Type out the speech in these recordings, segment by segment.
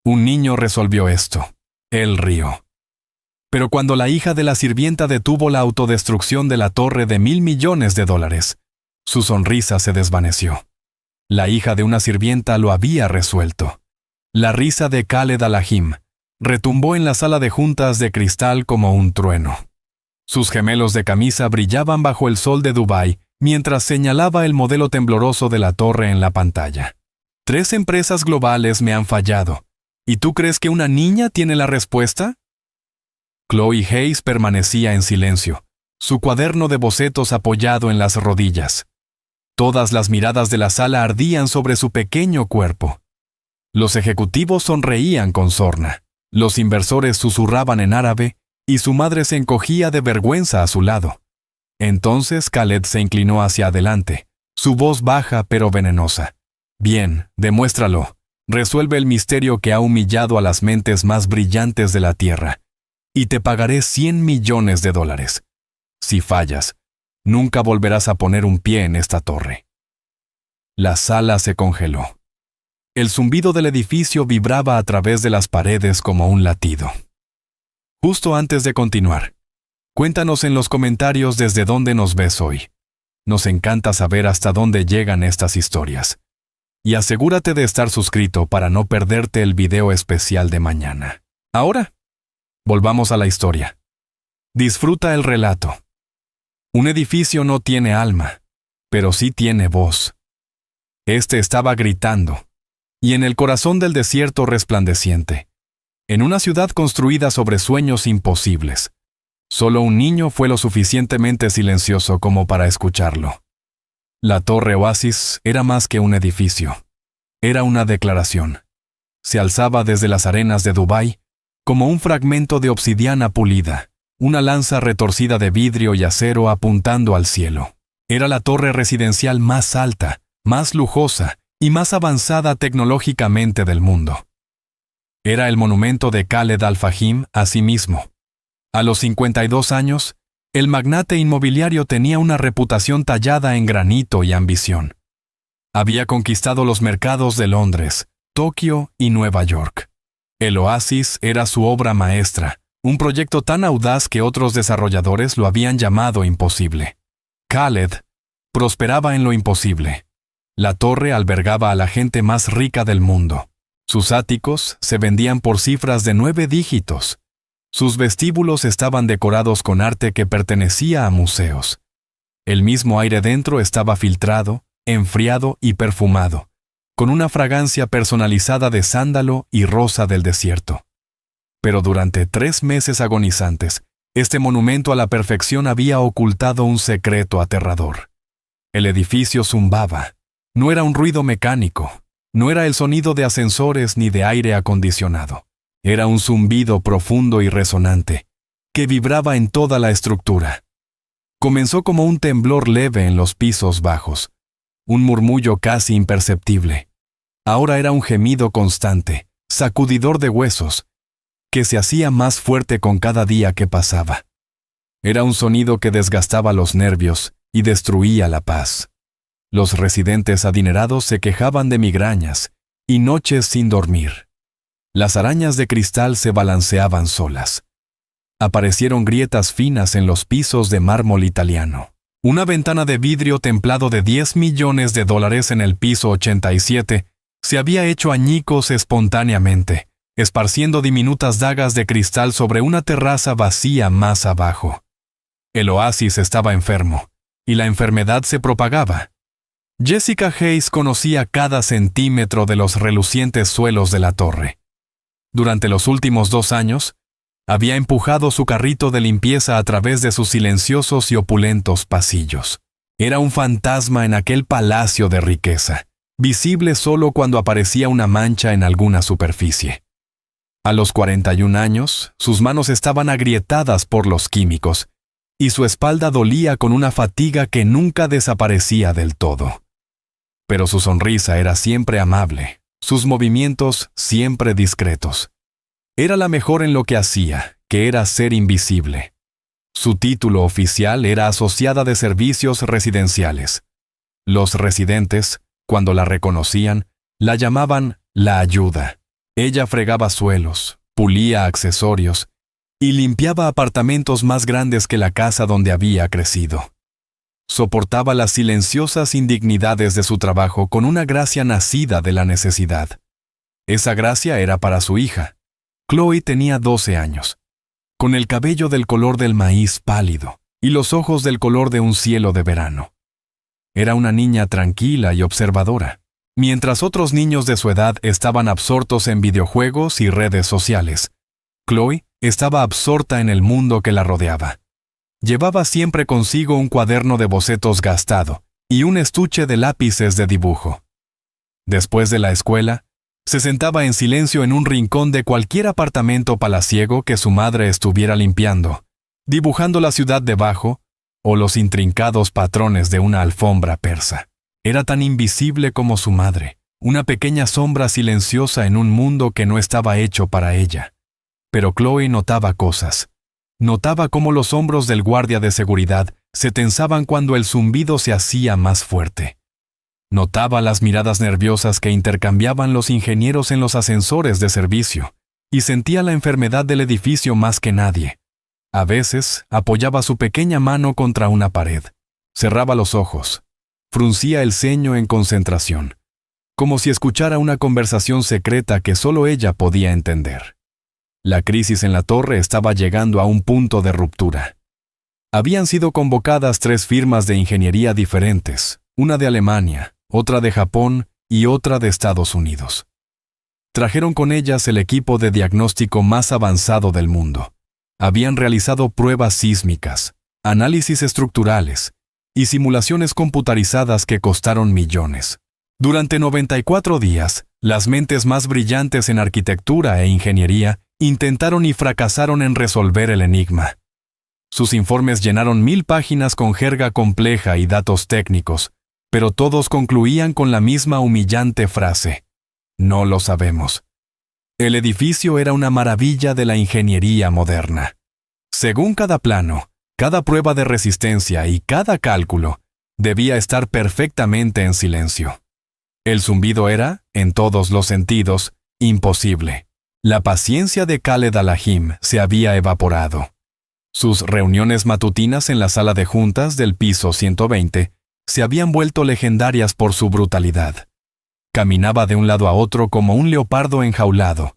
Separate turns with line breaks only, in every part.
Un niño resolvió esto. Él rió. Pero cuando la hija de la sirvienta detuvo la autodestrucción de la torre de $1.000 millones, su sonrisa se desvaneció. La hija de una sirvienta lo había resuelto. La risa de Khaled Al-Ahim retumbó en la sala de juntas de cristal como un trueno. Sus gemelos de camisa brillaban bajo el sol de Dubái mientras señalaba el modelo tembloroso de la torre en la pantalla. 3 empresas globales me han fallado. ¿Y tú crees que una niña tiene la respuesta? Chloe Hayes permanecía en silencio, su cuaderno de bocetos apoyado en las rodillas. Todas las miradas de la sala ardían sobre su pequeño cuerpo. Los ejecutivos sonreían con sorna, los inversores susurraban en árabe y su madre se encogía de vergüenza a su lado. Entonces Khaled se inclinó hacia adelante, su voz baja pero venenosa. Bien, demuéstralo. Resuelve el misterio que ha humillado a las mentes más brillantes de la Tierra. Y te pagaré $100 millones. Si fallas, nunca volverás a poner un pie en esta torre. La sala se congeló. El zumbido del edificio vibraba a través de las paredes como un latido. Justo antes de continuar, cuéntanos en los comentarios desde dónde nos ves hoy. Nos encanta saber hasta dónde llegan estas historias. Y asegúrate de estar suscrito para no perderte el video especial de mañana. Ahora, volvamos a la historia. Disfruta el relato. Un edificio no tiene alma, pero sí tiene voz. Este estaba gritando, y en el corazón del desierto resplandeciente, en una ciudad construida sobre sueños imposibles, solo un niño fue lo suficientemente silencioso como para escucharlo. La Torre Oasis era más que un edificio. Era una declaración. Se alzaba desde las arenas de Dubái como un fragmento de obsidiana pulida, una lanza retorcida de vidrio y acero apuntando al cielo. Era la torre residencial más alta, más lujosa y más avanzada tecnológicamente del mundo. Era el monumento de Khaled Al-Fahim a sí mismo. A los 52 años, el magnate inmobiliario tenía una reputación tallada en granito y ambición. Había conquistado los mercados de Londres, Tokio y Nueva York. El Oasis era su obra maestra, un proyecto tan audaz que otros desarrolladores lo habían llamado imposible. Khaled prosperaba en lo imposible. La torre albergaba a la gente más rica del mundo. Sus áticos se vendían por cifras de 9 dígitos. Sus vestíbulos estaban decorados con arte que pertenecía a museos. El mismo aire dentro estaba filtrado, enfriado y perfumado, con una fragancia personalizada de sándalo y rosa del desierto. Pero durante 3 meses agonizantes, este monumento a la perfección había ocultado un secreto aterrador. El edificio zumbaba. No era un ruido mecánico, no era el sonido de ascensores ni de aire acondicionado. Era un zumbido profundo y resonante, que vibraba en toda la estructura. Comenzó como un temblor leve en los pisos bajos, un murmullo casi imperceptible. Ahora era un gemido constante, sacudidor de huesos, que se hacía más fuerte con cada día que pasaba. Era un sonido que desgastaba los nervios y destruía la paz. Los residentes adinerados se quejaban de migrañas y noches sin dormir. Las arañas de cristal se balanceaban solas. Aparecieron grietas finas en los pisos de mármol italiano. Una ventana de vidrio templado de $10 millones en el piso 87 se había hecho añicos espontáneamente, esparciendo diminutas dagas de cristal sobre una terraza vacía más abajo. El oasis estaba enfermo, y la enfermedad se propagaba. Jessica Hayes conocía cada centímetro de los relucientes suelos de la torre. Durante los últimos 2 años, había empujado su carrito de limpieza a través de sus silenciosos y opulentos pasillos. Era un fantasma en aquel palacio de riqueza, visible solo cuando aparecía una mancha en alguna superficie. A los 41 años, sus manos estaban agrietadas por los químicos, y su espalda dolía con una fatiga que nunca desaparecía del todo. Pero su sonrisa era siempre amable, sus movimientos siempre discretos. Era la mejor en lo que hacía, que era ser invisible. Su título oficial era asociada de servicios residenciales. Los residentes, cuando la reconocían, la llamaban la ayuda. Ella fregaba suelos, pulía accesorios y limpiaba apartamentos más grandes que la casa donde había crecido. Soportaba las silenciosas indignidades de su trabajo con una gracia nacida de la necesidad. Esa gracia era para su hija. Chloe tenía 12 años, con el cabello del color del maíz pálido y los ojos del color de un cielo de verano. Era una niña tranquila y observadora, mientras otros niños de su edad estaban absortos en videojuegos y redes sociales. Chloe estaba absorta en el mundo que la rodeaba. Llevaba siempre consigo un cuaderno de bocetos gastado y un estuche de lápices de dibujo. Después de la escuela, se sentaba en silencio en un rincón de cualquier apartamento palaciego que su madre estuviera limpiando, dibujando la ciudad debajo o los intrincados patrones de una alfombra persa. Era tan invisible como su madre, una pequeña sombra silenciosa en un mundo que no estaba hecho para ella. Pero Chloe notaba cosas. Notaba cómo los hombros del guardia de seguridad se tensaban cuando el zumbido se hacía más fuerte. Notaba las miradas nerviosas que intercambiaban los ingenieros en los ascensores de servicio, y sentía la enfermedad del edificio más que nadie. A veces apoyaba su pequeña mano contra una pared, cerraba los ojos, fruncía el ceño en concentración, como si escuchara una conversación secreta que solo ella podía entender. La crisis en la torre estaba llegando a un punto de ruptura. Habían sido convocadas 3 firmas de ingeniería diferentes, una de Alemania, otra de Japón y otra de Estados Unidos. Trajeron con ellas el equipo de diagnóstico más avanzado del mundo. Habían realizado pruebas sísmicas, análisis estructurales y simulaciones computarizadas que costaron millones. Durante 94 días, las mentes más brillantes en arquitectura e ingeniería intentaron y fracasaron en resolver el enigma. Sus informes llenaron 1000 páginas con jerga compleja y datos técnicos, pero todos concluían con la misma humillante frase: no lo sabemos. El edificio era una maravilla de la ingeniería moderna. Según cada plano, cada prueba de resistencia y cada cálculo, debía estar perfectamente en silencio. El zumbido era, en todos los sentidos, imposible. La paciencia de Khaled Al-Ahim se había evaporado. Sus reuniones matutinas en la sala de juntas del piso 120 se habían vuelto legendarias por su brutalidad. Caminaba de un lado a otro como un leopardo enjaulado,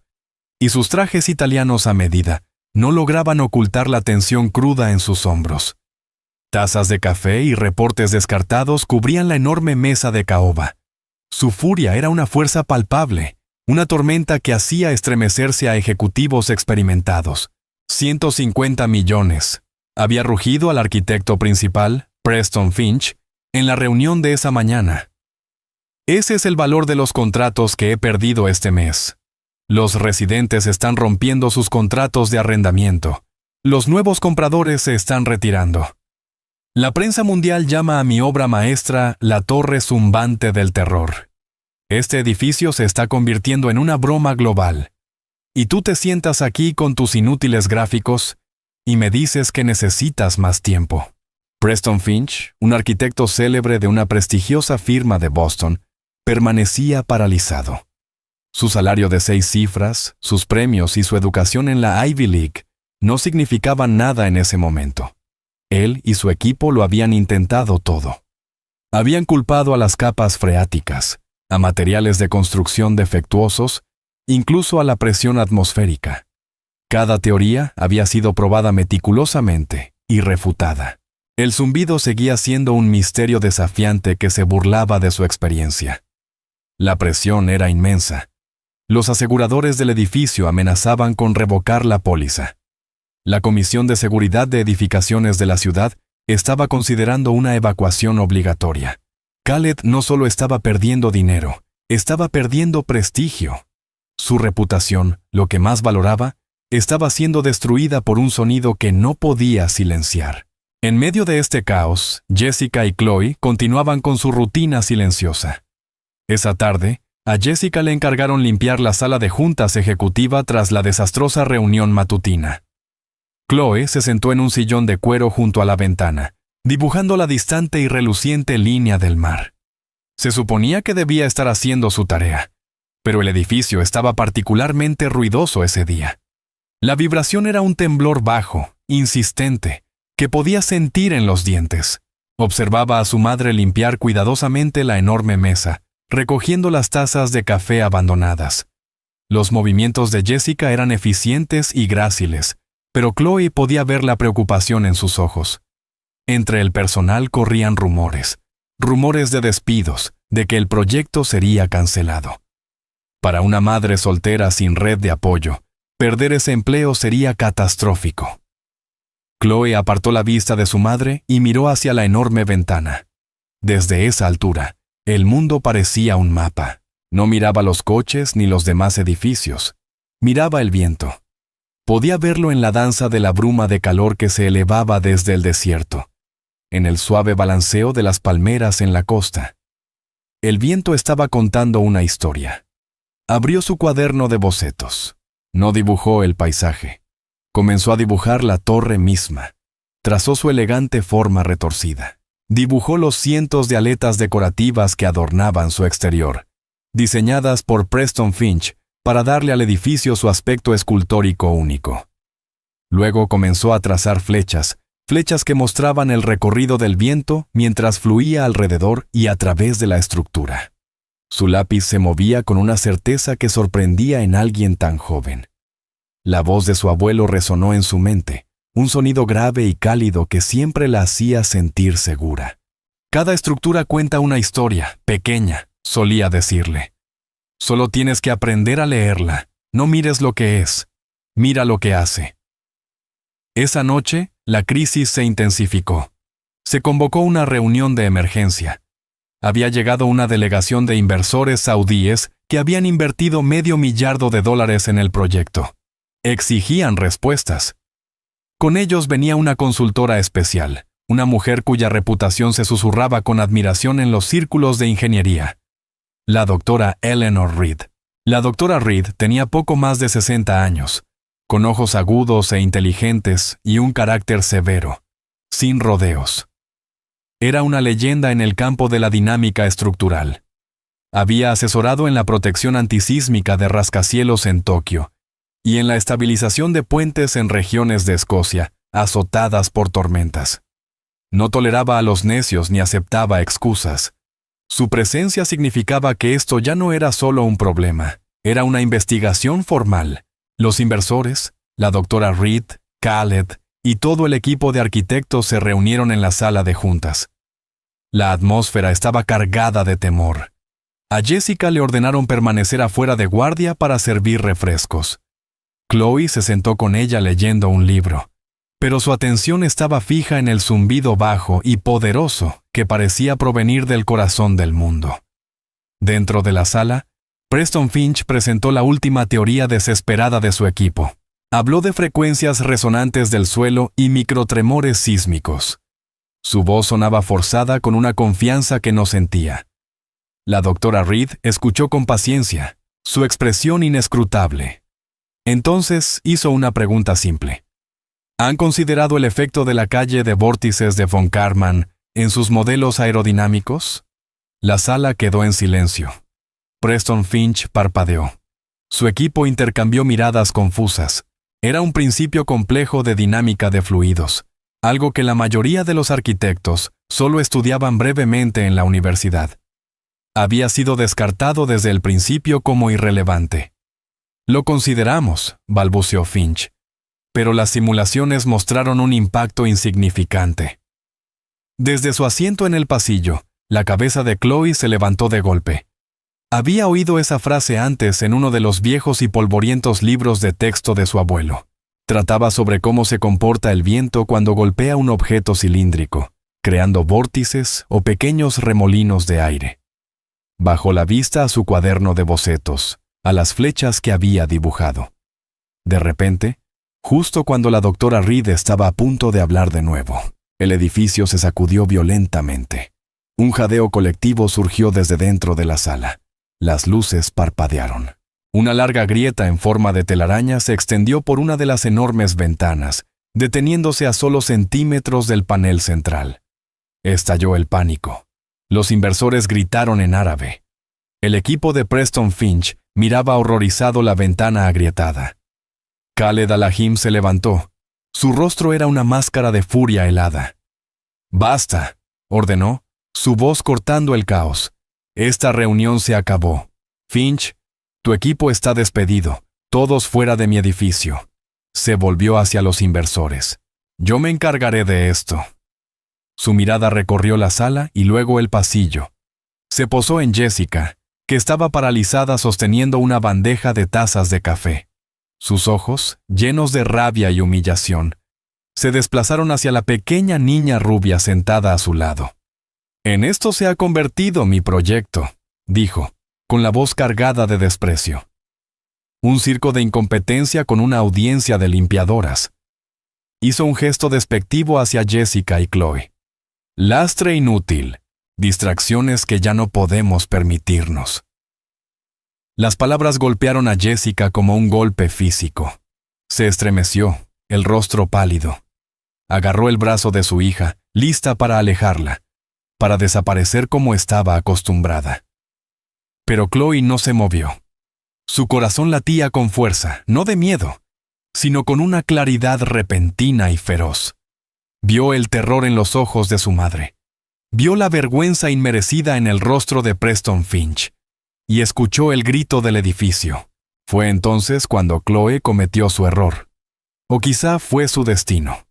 y sus trajes italianos a medida no lograban ocultar la tensión cruda en sus hombros. Tazas de café y reportes descartados cubrían la enorme mesa de caoba. Su furia era una fuerza palpable, una tormenta que hacía estremecerse a ejecutivos experimentados. 150 millones. Había rugido al arquitecto principal, Preston Finch, en la reunión de esa mañana. Ese es el valor de los contratos que he perdido este mes. Los residentes están rompiendo sus contratos de arrendamiento. Los nuevos compradores se están retirando. La prensa mundial llama a mi obra maestra la Torre Zumbante del Terror. Este edificio se está convirtiendo en una broma global. Y tú te sientas aquí con tus inútiles gráficos y me dices que necesitas más tiempo. Preston Finch, un arquitecto célebre de una prestigiosa firma de Boston, permanecía paralizado. Su salario de 6 cifras, sus premios y su educación en la Ivy League no significaban nada en ese momento. Él y su equipo lo habían intentado todo. Habían culpado a las capas freáticas, a materiales de construcción defectuosos, incluso a la presión atmosférica. Cada teoría había sido probada meticulosamente y refutada. El zumbido seguía siendo un misterio desafiante que se burlaba de su experiencia. La presión era inmensa. Los aseguradores del edificio amenazaban con revocar la póliza. La Comisión de Seguridad de Edificaciones de la ciudad estaba considerando una evacuación obligatoria. Khaled no solo estaba perdiendo dinero, estaba perdiendo prestigio. Su reputación, lo que más valoraba, estaba siendo destruida por un sonido que no podía silenciar. En medio de este caos, Jessica y Chloe continuaban con su rutina silenciosa. Esa tarde, a Jessica le encargaron limpiar la sala de juntas ejecutiva tras la desastrosa reunión matutina. Chloe se sentó en un sillón de cuero junto a la ventana, dibujando la distante y reluciente línea del mar. Se suponía que debía estar haciendo su tarea, Pero el edificio estaba particularmente ruidoso ese día. La vibración era un temblor bajo, insistente, que podía sentir en los dientes. Observaba a su madre limpiar cuidadosamente la enorme mesa, recogiendo las tazas de café abandonadas. Los movimientos de Jessica eran eficientes y gráciles, pero Chloe podía ver la preocupación en sus ojos. Entre el personal corrían rumores de despidos, de que el proyecto sería cancelado. Para una madre soltera sin red de apoyo, perder ese empleo sería catastrófico. Chloe apartó la vista de su madre y miró hacia la enorme ventana. Desde esa altura, el mundo parecía un mapa. No miraba los coches ni los demás edificios. Miraba el viento. Podía verlo en la danza de la bruma de calor que se elevaba desde el desierto, en el suave balanceo de las palmeras en la costa. El viento estaba contando una historia. Abrió su cuaderno de bocetos. No dibujó el paisaje. Comenzó a dibujar la torre misma. Trazó su elegante forma retorcida. Dibujó los cientos de aletas decorativas que adornaban su exterior, diseñadas por Preston Finch para darle al edificio su aspecto escultórico único. Luego comenzó a trazar flechas que mostraban el recorrido del viento mientras fluía alrededor y a través de la estructura. Su lápiz se movía con una certeza que sorprendía en alguien tan joven. La voz de su abuelo resonó en su mente, un sonido grave y cálido que siempre la hacía sentir segura. Cada estructura cuenta una historia, pequeña, solía decirle. Solo tienes que aprender a leerla. No mires lo que es, mira lo que hace. Esa noche, la crisis se intensificó. Se convocó una reunión de emergencia. Había llegado una delegación de inversores saudíes que habían invertido $500 millones en el proyecto. Exigían respuestas. Con ellos venía una consultora especial, una mujer cuya reputación se susurraba con admiración en los círculos de ingeniería. La doctora Eleanor Reed. La doctora Reed tenía poco más de 60 años, con ojos agudos e inteligentes y un carácter severo, sin rodeos. Era una leyenda en el campo de la dinámica estructural. Había asesorado en la protección antisísmica de rascacielos en Tokio y en la estabilización de puentes en regiones de Escocia, azotadas por tormentas. No toleraba a los necios ni aceptaba excusas. Su presencia significaba que esto ya no era solo un problema, era una investigación formal. Los inversores, la doctora Reed, Khaled y todo el equipo de arquitectos se reunieron en la sala de juntas. La atmósfera estaba cargada de temor. A Jessica le ordenaron permanecer afuera de guardia para servir refrescos. Chloe se sentó con ella leyendo un libro, pero su atención estaba fija en el zumbido bajo y poderoso que parecía provenir del corazón del mundo. Dentro de la sala, Preston Finch presentó la última teoría desesperada de su equipo. Habló de frecuencias resonantes del suelo y microtremores sísmicos. Su voz sonaba forzada con una confianza que no sentía. La doctora Reed escuchó con paciencia, su expresión inescrutable. Entonces hizo una pregunta simple. ¿Han considerado el efecto de la calle de vórtices de von Karman en sus modelos aerodinámicos? La sala quedó en silencio. Preston Finch parpadeó. Su equipo intercambió miradas confusas. Era un principio complejo de dinámica de fluidos, algo que la mayoría de los arquitectos solo estudiaban brevemente en la universidad. Había sido descartado desde el principio como irrelevante. Lo consideramos, balbuceó Finch, pero las simulaciones mostraron un impacto insignificante. Desde su asiento en el pasillo, la cabeza de Chloe se levantó de golpe. Había oído esa frase antes en uno de los viejos y polvorientos libros de texto de su abuelo. Trataba sobre cómo se comporta el viento cuando golpea un objeto cilíndrico, creando vórtices o pequeños remolinos de aire. Bajó la vista a su cuaderno de bocetos, a las flechas que había dibujado. De repente, justo cuando la doctora Reed estaba a punto de hablar de nuevo, el edificio se sacudió violentamente. Un jadeo colectivo surgió desde dentro de la sala. Las luces parpadearon. Una larga grieta en forma de telaraña se extendió por una de las enormes ventanas, deteniéndose a solo centímetros del panel central. Estalló el pánico. Los inversores gritaron en árabe. El equipo de Preston Finch miraba horrorizado la ventana agrietada. Khaled Al-Ahim se levantó. Su rostro era una máscara de furia helada. «Basta», ordenó, su voz cortando el caos. «Esta reunión se acabó. Finch, tu equipo está despedido. Todos fuera de mi edificio». Se volvió hacia los inversores. «Yo me encargaré de esto». Su mirada recorrió la sala y luego el pasillo. Se posó en Jessica, que estaba paralizada sosteniendo una bandeja de tazas de café. Sus ojos, llenos de rabia y humillación, se desplazaron hacia la pequeña niña rubia sentada a su lado. «En esto se ha convertido mi proyecto», dijo, con la voz cargada de desprecio. «Un circo de incompetencia con una audiencia de limpiadoras». Hizo un gesto despectivo hacia Jessica y Chloe. «Lastre inútil. Distracciones que ya no podemos permitirnos». Las palabras golpearon a Jessica como un golpe físico. Se estremeció, el rostro pálido. Agarró el brazo de su hija, lista para alejarla, para desaparecer como estaba acostumbrada. Pero Chloe no se movió. Su corazón latía con fuerza, no de miedo, sino con una claridad repentina y feroz. Vio el terror en los ojos de su madre. Vio la vergüenza inmerecida en el rostro de Preston Finch. Y escuchó el grito del edificio. Fue entonces cuando Chloe cometió su error. O quizá fue su destino.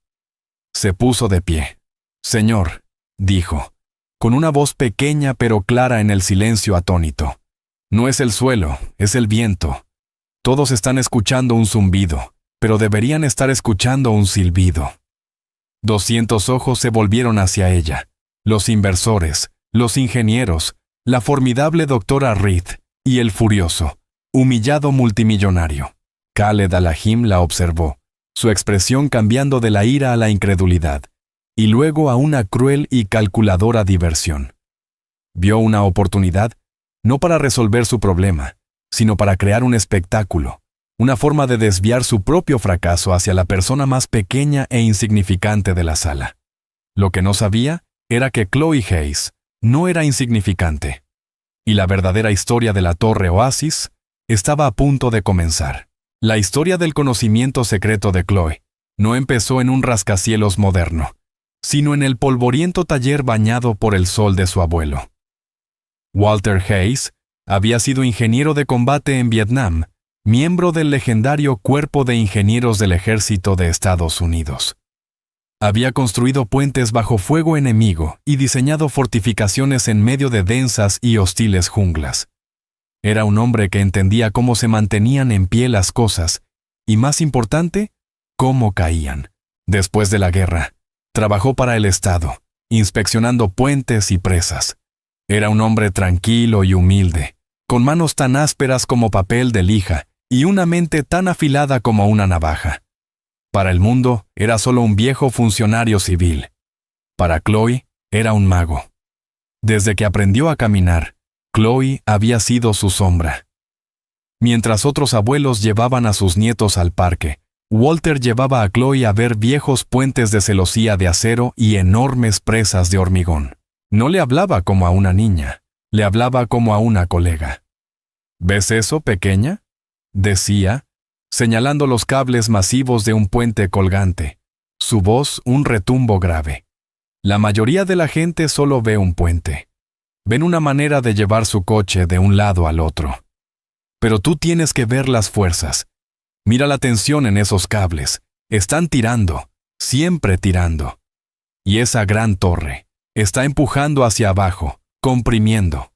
Se puso de pie. «Señor», dijo, con una voz pequeña pero clara en el silencio atónito. «No es el suelo, es el viento. Todos están escuchando un zumbido, pero deberían estar escuchando un silbido». 200 ojos se volvieron hacia ella. Los inversores, los ingenieros, la formidable doctora Reed y el furioso, humillado multimillonario. Khaled Al-Ahim la observó, su expresión cambiando de la ira a la incredulidad, y luego a una cruel y calculadora diversión. Vio una oportunidad, no para resolver su problema, sino para crear un espectáculo, una forma de desviar su propio fracaso hacia la persona más pequeña e insignificante de la sala. Lo que no sabía era que Chloe Hayes no era insignificante, y la verdadera historia de la Torre Oasis estaba a punto de comenzar. La historia del conocimiento secreto de Chloe no empezó en un rascacielos moderno, sino en el polvoriento taller bañado por el sol de su abuelo. Walter Hayes había sido ingeniero de combate en Vietnam, miembro del legendario Cuerpo de Ingenieros del Ejército de Estados Unidos. Había construido puentes bajo fuego enemigo y diseñado fortificaciones en medio de densas y hostiles junglas. Era un hombre que entendía cómo se mantenían en pie las cosas y, más importante, cómo caían. Después de la guerra, trabajó para el Estado, inspeccionando puentes y presas. Era un hombre tranquilo y humilde, con manos tan ásperas como papel de lija y una mente tan afilada como una navaja. Para el mundo, era solo un viejo funcionario civil. Para Chloe, era un mago. Desde que aprendió a caminar, Chloe había sido su sombra. Mientras otros abuelos llevaban a sus nietos al parque, Walter llevaba a Chloe a ver viejos puentes de celosía de acero y enormes presas de hormigón. No le hablaba como a una niña, le hablaba como a una colega. «¿Ves eso, pequeña?», decía, señalando los cables masivos de un puente colgante, su voz un retumbo grave. La mayoría de la gente solo ve un puente. Ven una manera de llevar su coche de un lado al otro. Pero tú tienes que ver las fuerzas. Mira la tensión en esos cables. Están tirando, siempre tirando. Y esa gran torre está empujando hacia abajo, comprimiendo.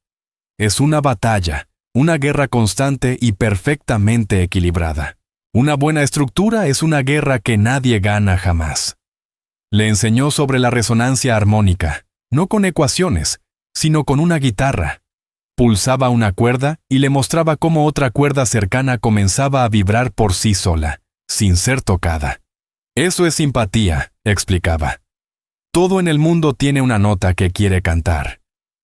Es una batalla, una guerra constante y perfectamente equilibrada. Una buena estructura es una guerra que nadie gana jamás. Le enseñó sobre la resonancia armónica, no con ecuaciones, sino con una guitarra. Pulsaba una cuerda y le mostraba cómo otra cuerda cercana comenzaba a vibrar por sí sola, sin ser tocada. Eso es simpatía, explicaba. Todo en el mundo tiene una nota que quiere cantar.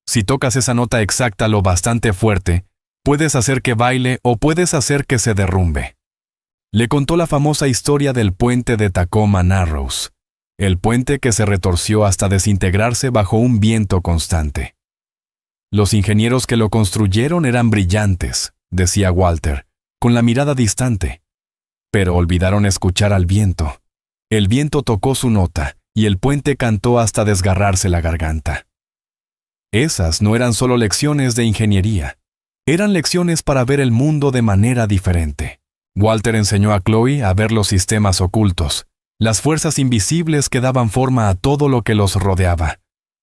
Si tocas esa nota exacta lo bastante fuerte, puedes hacer que baile o puedes hacer que se derrumbe. Le contó la famosa historia del puente de Tacoma Narrows, el puente que se retorció hasta desintegrarse bajo un viento constante. Los ingenieros que lo construyeron eran brillantes, decía Walter, con la mirada distante. Pero olvidaron escuchar al viento. El viento tocó su nota, y el puente cantó hasta desgarrarse la garganta. Esas no eran solo lecciones de ingeniería. Eran lecciones para ver el mundo de manera diferente. Walter enseñó a Chloe a ver los sistemas ocultos, las fuerzas invisibles que daban forma a todo lo que los rodeaba.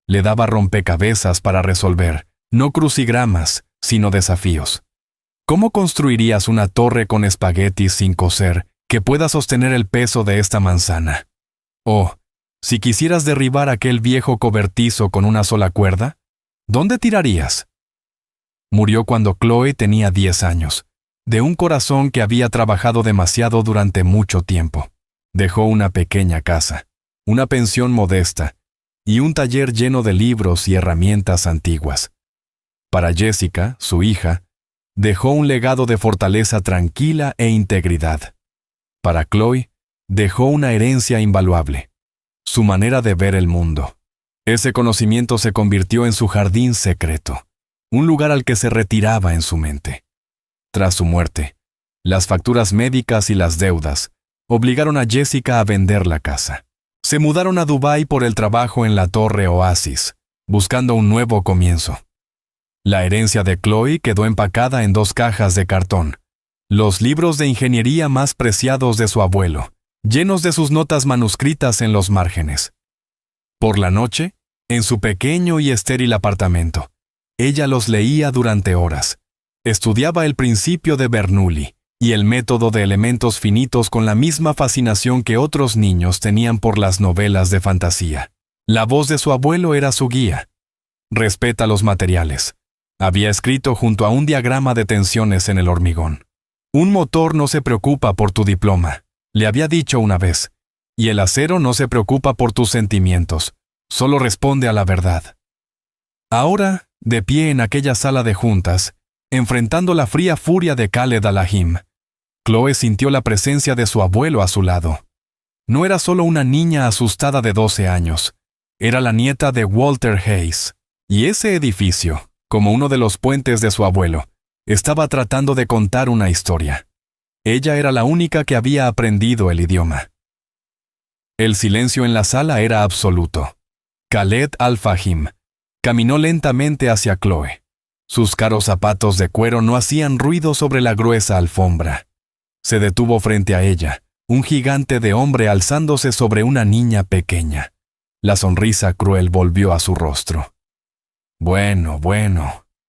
Le daba rompecabezas para resolver, no crucigramas, sino desafíos. ¿Cómo construirías una torre con espaguetis sin coser que pueda sostener el peso de esta manzana? O, si quisieras derribar aquel viejo cobertizo con una sola cuerda, ¿dónde tirarías? Murió cuando Chloe tenía 10 años, de un corazón que había trabajado demasiado durante mucho tiempo. Dejó una pequeña casa, una pensión modesta y un taller lleno de libros y herramientas antiguas. Para Jessica, su hija, dejó un legado de fortaleza tranquila e integridad. Para Chloe, dejó una herencia invaluable, su manera de ver el mundo. Ese conocimiento se convirtió en su jardín secreto, un lugar al que se retiraba en su mente. Tras su muerte, las facturas médicas y las deudas obligaron a Jessica a vender la casa. Se mudaron a Dubái por el trabajo en la Torre Oasis, buscando un nuevo comienzo. La herencia de Chloe quedó empacada en 2 cajas de cartón, los libros de ingeniería más preciados de su abuelo, llenos de sus notas manuscritas en los márgenes. Por la noche, en su pequeño y estéril apartamento, ella los leía durante horas. Estudiaba el principio de Bernoulli y el método de elementos finitos con la misma fascinación que otros niños tenían por las novelas de fantasía. La voz de su abuelo era su guía. Respeta los materiales. Había escrito junto a un diagrama de tensiones en el hormigón. Un motor no se preocupa por tu diploma, le había dicho una vez, y el acero no se preocupa por tus sentimientos, solo responde a la verdad. Ahora, de pie en aquella sala de juntas, enfrentando la fría furia de Khaled Al-Ahim, Chloe sintió la presencia de su abuelo a su lado. No era solo una niña asustada de 12 años, era la nieta de Walter Hayes, y ese edificio, como uno de los puentes de su abuelo, estaba tratando de contar una historia. Ella era la única que había aprendido el idioma. El silencio en la sala era absoluto. Khaled Al-Fahim caminó lentamente hacia Chloe. Sus caros zapatos de cuero no hacían ruido sobre la gruesa alfombra. Se detuvo frente a ella, un gigante de hombre alzándose sobre una niña pequeña. La sonrisa cruel volvió a su rostro. Bueno,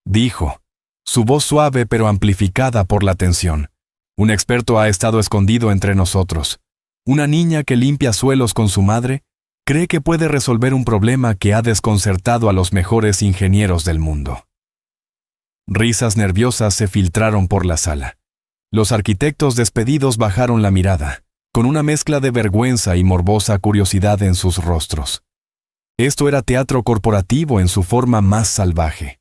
dijo, su voz suave pero amplificada por la tensión. Un experto ha estado escondido entre nosotros. Una niña que limpia suelos con su madre cree que puede resolver un problema que ha desconcertado a los mejores ingenieros del mundo. Risas nerviosas se filtraron por la sala. Los arquitectos despedidos bajaron la mirada, con una mezcla de vergüenza y morbosa curiosidad en sus rostros. Esto era teatro corporativo en su forma más salvaje.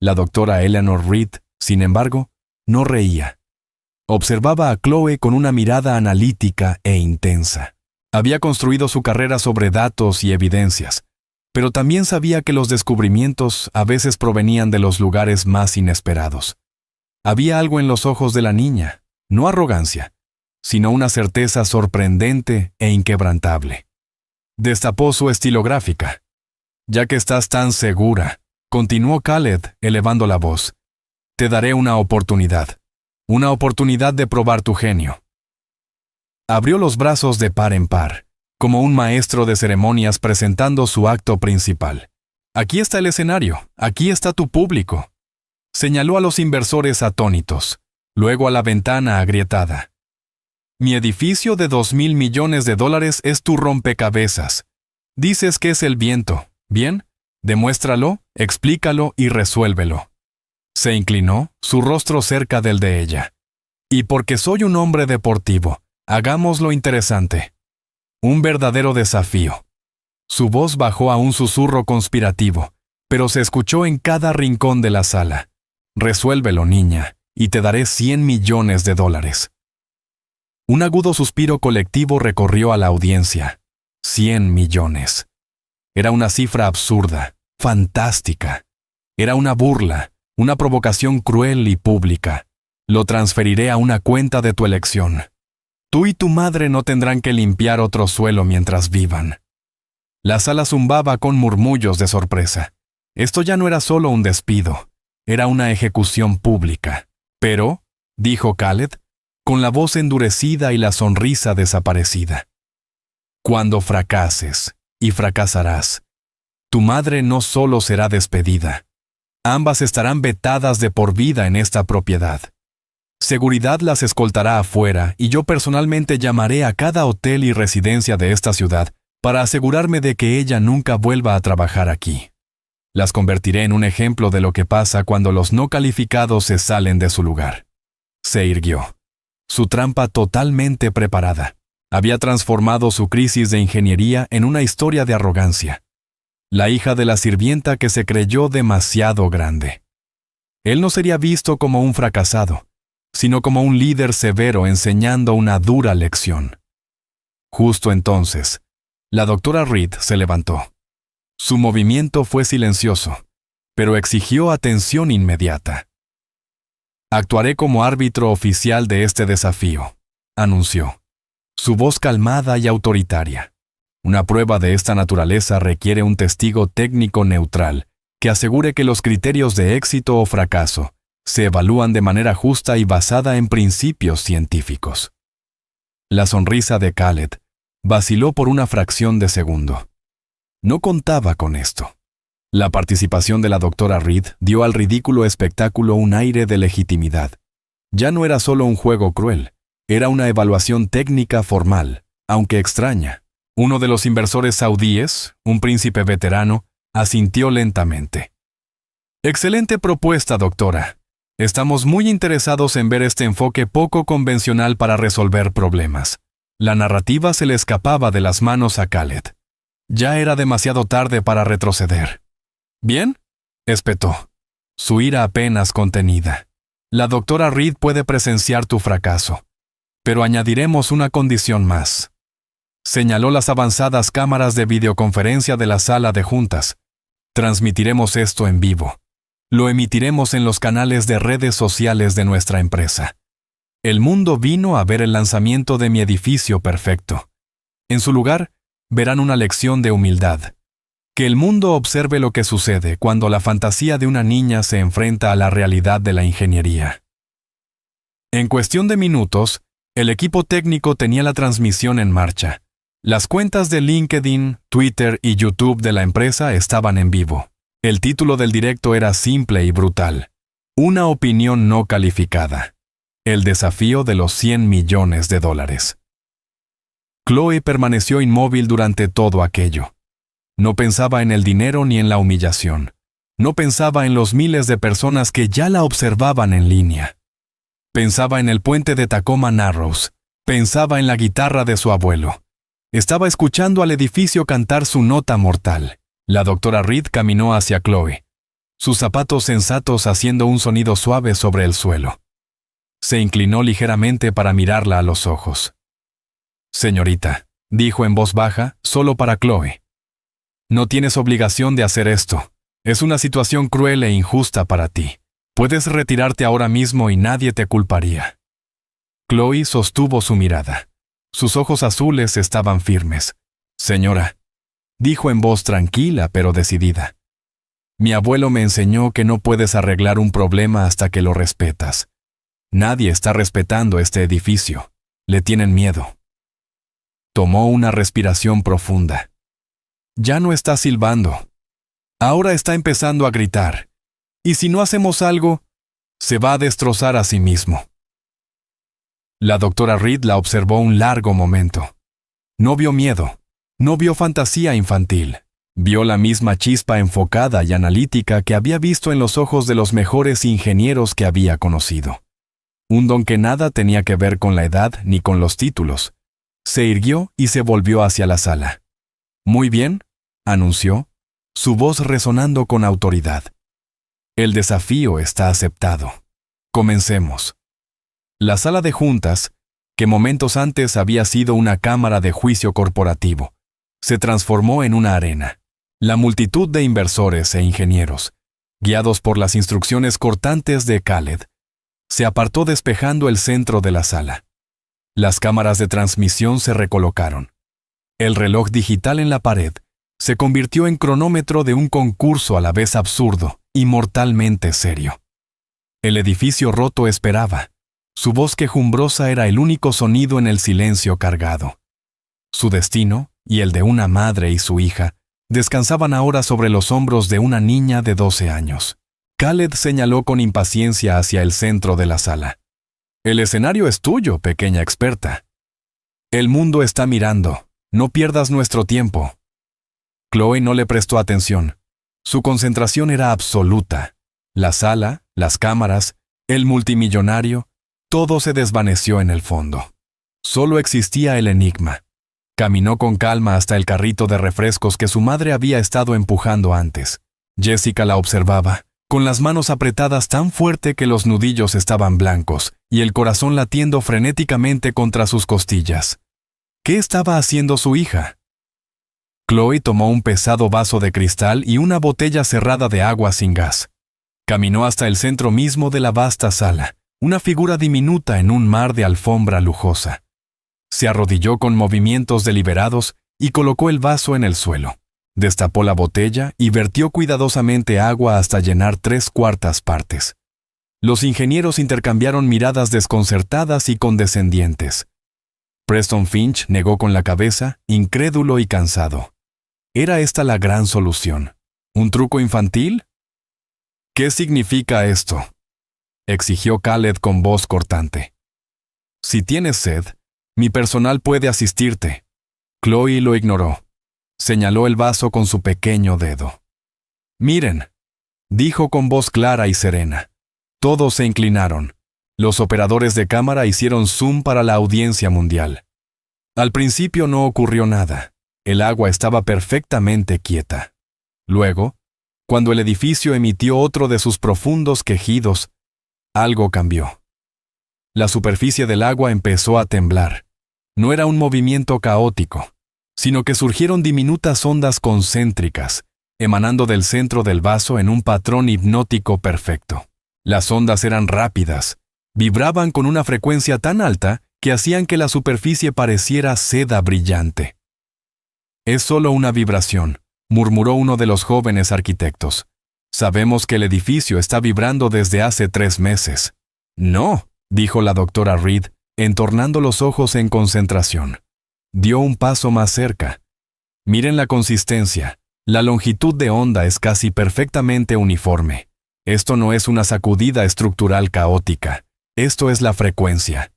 La doctora Eleanor Reed, sin embargo, no reía. Observaba a Chloe con una mirada analítica e intensa. Había construido su carrera sobre datos y evidencias, pero también sabía que los descubrimientos a veces provenían de los lugares más inesperados. Había algo en los ojos de la niña, no arrogancia, sino una certeza sorprendente e inquebrantable. Destapó su estilográfica. Ya que estás tan segura, continuó Khaled, elevando la voz, te daré una oportunidad de probar tu genio. Abrió los brazos de par en par, como un maestro de ceremonias presentando su acto principal. Aquí está el escenario, aquí está tu público. Señaló a los inversores atónitos, luego a la ventana agrietada. Mi edificio de $2,000 millones es tu rompecabezas. Dices que es el viento, ¿bien? Demuéstralo, explícalo y resuélvelo. Se inclinó, su rostro cerca del de ella. Y porque soy un hombre deportivo, hagámoslo interesante. Un verdadero desafío. Su voz bajó a un susurro conspirativo, pero se escuchó en cada rincón de la sala. Resuélvelo, niña, y te daré $100 millones. Un agudo suspiro colectivo recorrió a la audiencia. 100 millones. Era una cifra absurda, fantástica. Era una burla, una provocación cruel y pública. Lo transferiré a una cuenta de tu elección. Tú y tu madre no tendrán que limpiar otro suelo mientras vivan. La sala zumbaba con murmullos de sorpresa. Esto ya no era solo un despido, era una ejecución pública. Pero, dijo Khaled, con la voz endurecida y la sonrisa desaparecida, cuando fracases, y fracasarás, tu madre no solo será despedida, ambas estarán vetadas de por vida en esta propiedad. Seguridad las escoltará afuera y yo personalmente llamaré a cada hotel y residencia de esta ciudad para asegurarme de que ella nunca vuelva a trabajar aquí. Las convertiré en un ejemplo de lo que pasa cuando los no calificados se salen de su lugar. Se irguió. Su trampa totalmente preparada. Había transformado su crisis de ingeniería en una historia de arrogancia. La hija de la sirvienta que se creyó demasiado grande. Él no sería visto como un fracasado, sino como un líder severo enseñando una dura lección. Justo entonces, la doctora Reed se levantó. Su movimiento fue silencioso, pero exigió atención inmediata. Actuaré como árbitro oficial de este desafío, anunció. Su voz calmada y autoritaria. Una prueba de esta naturaleza requiere un testigo técnico neutral que asegure que los criterios de éxito o fracaso se evalúan de manera justa y basada en principios científicos. La sonrisa de Khaled vaciló por una fracción de segundo. No contaba con esto. La participación de la doctora Reed dio al ridículo espectáculo un aire de legitimidad. Ya no era solo un juego cruel, era una evaluación técnica formal, aunque extraña. Uno de los inversores saudíes, un príncipe veterano, asintió lentamente. Excelente propuesta, doctora. Estamos muy interesados en ver este enfoque poco convencional para resolver problemas. La narrativa se le escapaba de las manos a Khaled. Ya era demasiado tarde para retroceder. ¿Bien?, espetó, su ira apenas contenida. La doctora Reed puede presenciar tu fracaso, pero añadiremos una condición más. Señaló las avanzadas cámaras de videoconferencia de la sala de juntas. Transmitiremos esto en vivo. Lo emitiremos en los canales de redes sociales de nuestra empresa. El mundo vino a ver el lanzamiento de mi edificio perfecto. En su lugar, verán una lección de humildad. Que el mundo observe lo que sucede cuando la fantasía de una niña se enfrenta a la realidad de la ingeniería. En cuestión de minutos, el equipo técnico tenía la transmisión en marcha. Las cuentas de LinkedIn, Twitter y YouTube de la empresa estaban en vivo. El título del directo era simple y brutal. Una opinión no calificada. El desafío de los $100 millones. Chloe permaneció inmóvil durante todo aquello. No pensaba en el dinero ni en la humillación. No pensaba en los miles de personas que ya la observaban en línea. Pensaba en el puente de Tacoma Narrows. Pensaba en la guitarra de su abuelo. Estaba escuchando al edificio cantar su nota mortal. La doctora Reed caminó hacia Chloe, sus zapatos sensatos haciendo un sonido suave sobre el suelo. Se inclinó ligeramente para mirarla a los ojos. «Señorita», dijo en voz baja, solo para Chloe. «No tienes obligación de hacer esto. Es una situación cruel e injusta para ti. Puedes retirarte ahora mismo y nadie te culparía». Chloe sostuvo su mirada. Sus ojos azules estaban firmes. «Señora», dijo en voz tranquila pero decidida. «Mi abuelo me enseñó que no puedes arreglar un problema hasta que lo respetas. Nadie está respetando este edificio. Le tienen miedo». Tomó una respiración profunda. Ya no está silbando. Ahora está empezando a gritar. Y si no hacemos algo, se va a destrozar a sí mismo. La doctora Reed la observó un largo momento. No vio miedo. No vio fantasía infantil. Vio la misma chispa enfocada y analítica que había visto en los ojos de los mejores ingenieros que había conocido. Un don que nada tenía que ver con la edad ni con los títulos. Se irguió y se volvió hacia la sala. «Muy bien», anunció, su voz resonando con autoridad. «El desafío está aceptado. Comencemos». La sala de juntas, que momentos antes había sido una cámara de juicio corporativo, se transformó en una arena. La multitud de inversores e ingenieros, guiados por las instrucciones cortantes de Khaled, se apartó despejando el centro de la sala. Las cámaras de transmisión se recolocaron. El reloj digital en la pared se convirtió en cronómetro de un concurso a la vez absurdo y mortalmente serio. El edificio roto esperaba. Su voz quejumbrosa era el único sonido en el silencio cargado. Su destino, y el de una madre y su hija, descansaban ahora sobre los hombros de una niña de 12 años. Khaled señaló con impaciencia hacia el centro de la sala. «El escenario es tuyo, pequeña experta. El mundo está mirando. No pierdas nuestro tiempo». Chloe no le prestó atención. Su concentración era absoluta. La sala, las cámaras, el multimillonario, todo se desvaneció en el fondo. Solo existía el enigma. Caminó con calma hasta el carrito de refrescos que su madre había estado empujando antes. Jessica la observaba, con las manos apretadas tan fuerte que los nudillos estaban blancos y el corazón latiendo frenéticamente contra sus costillas. ¿Qué estaba haciendo su hija? Chloe tomó un pesado vaso de cristal y una botella cerrada de agua sin gas. Caminó hasta el centro mismo de la vasta sala, una figura diminuta en un mar de alfombra lujosa. Se arrodilló con movimientos deliberados y colocó el vaso en el suelo. Destapó la botella y vertió cuidadosamente agua hasta llenar 3/4 partes. Los ingenieros intercambiaron miradas desconcertadas y condescendientes. Preston Finch negó con la cabeza, incrédulo y cansado. ¿Era esta la gran solución? ¿Un truco infantil? ¿Qué significa esto?, exigió Khaled con voz cortante. Si tienes sed, mi personal puede asistirte. Chloe lo ignoró. Señaló el vaso con su pequeño dedo. Miren, dijo con voz clara y serena. Todos se inclinaron. Los operadores de cámara hicieron zoom para la audiencia mundial. Al principio no ocurrió nada. El agua estaba perfectamente quieta. Luego, cuando el edificio emitió otro de sus profundos quejidos, algo cambió. La superficie del agua empezó a temblar. No era un movimiento caótico, sino que surgieron diminutas ondas concéntricas, emanando del centro del vaso en un patrón hipnótico perfecto. Las ondas eran rápidas, vibraban con una frecuencia tan alta que hacían que la superficie pareciera seda brillante. «Es solo una vibración», murmuró uno de los jóvenes arquitectos. «Sabemos que el edificio está vibrando desde hace 3 meses». «No», dijo la doctora Reed, entornando los ojos en concentración. Dio un paso más cerca. «Miren la consistencia. La longitud de onda es casi perfectamente uniforme. Esto no es una sacudida estructural caótica. Esto es la frecuencia».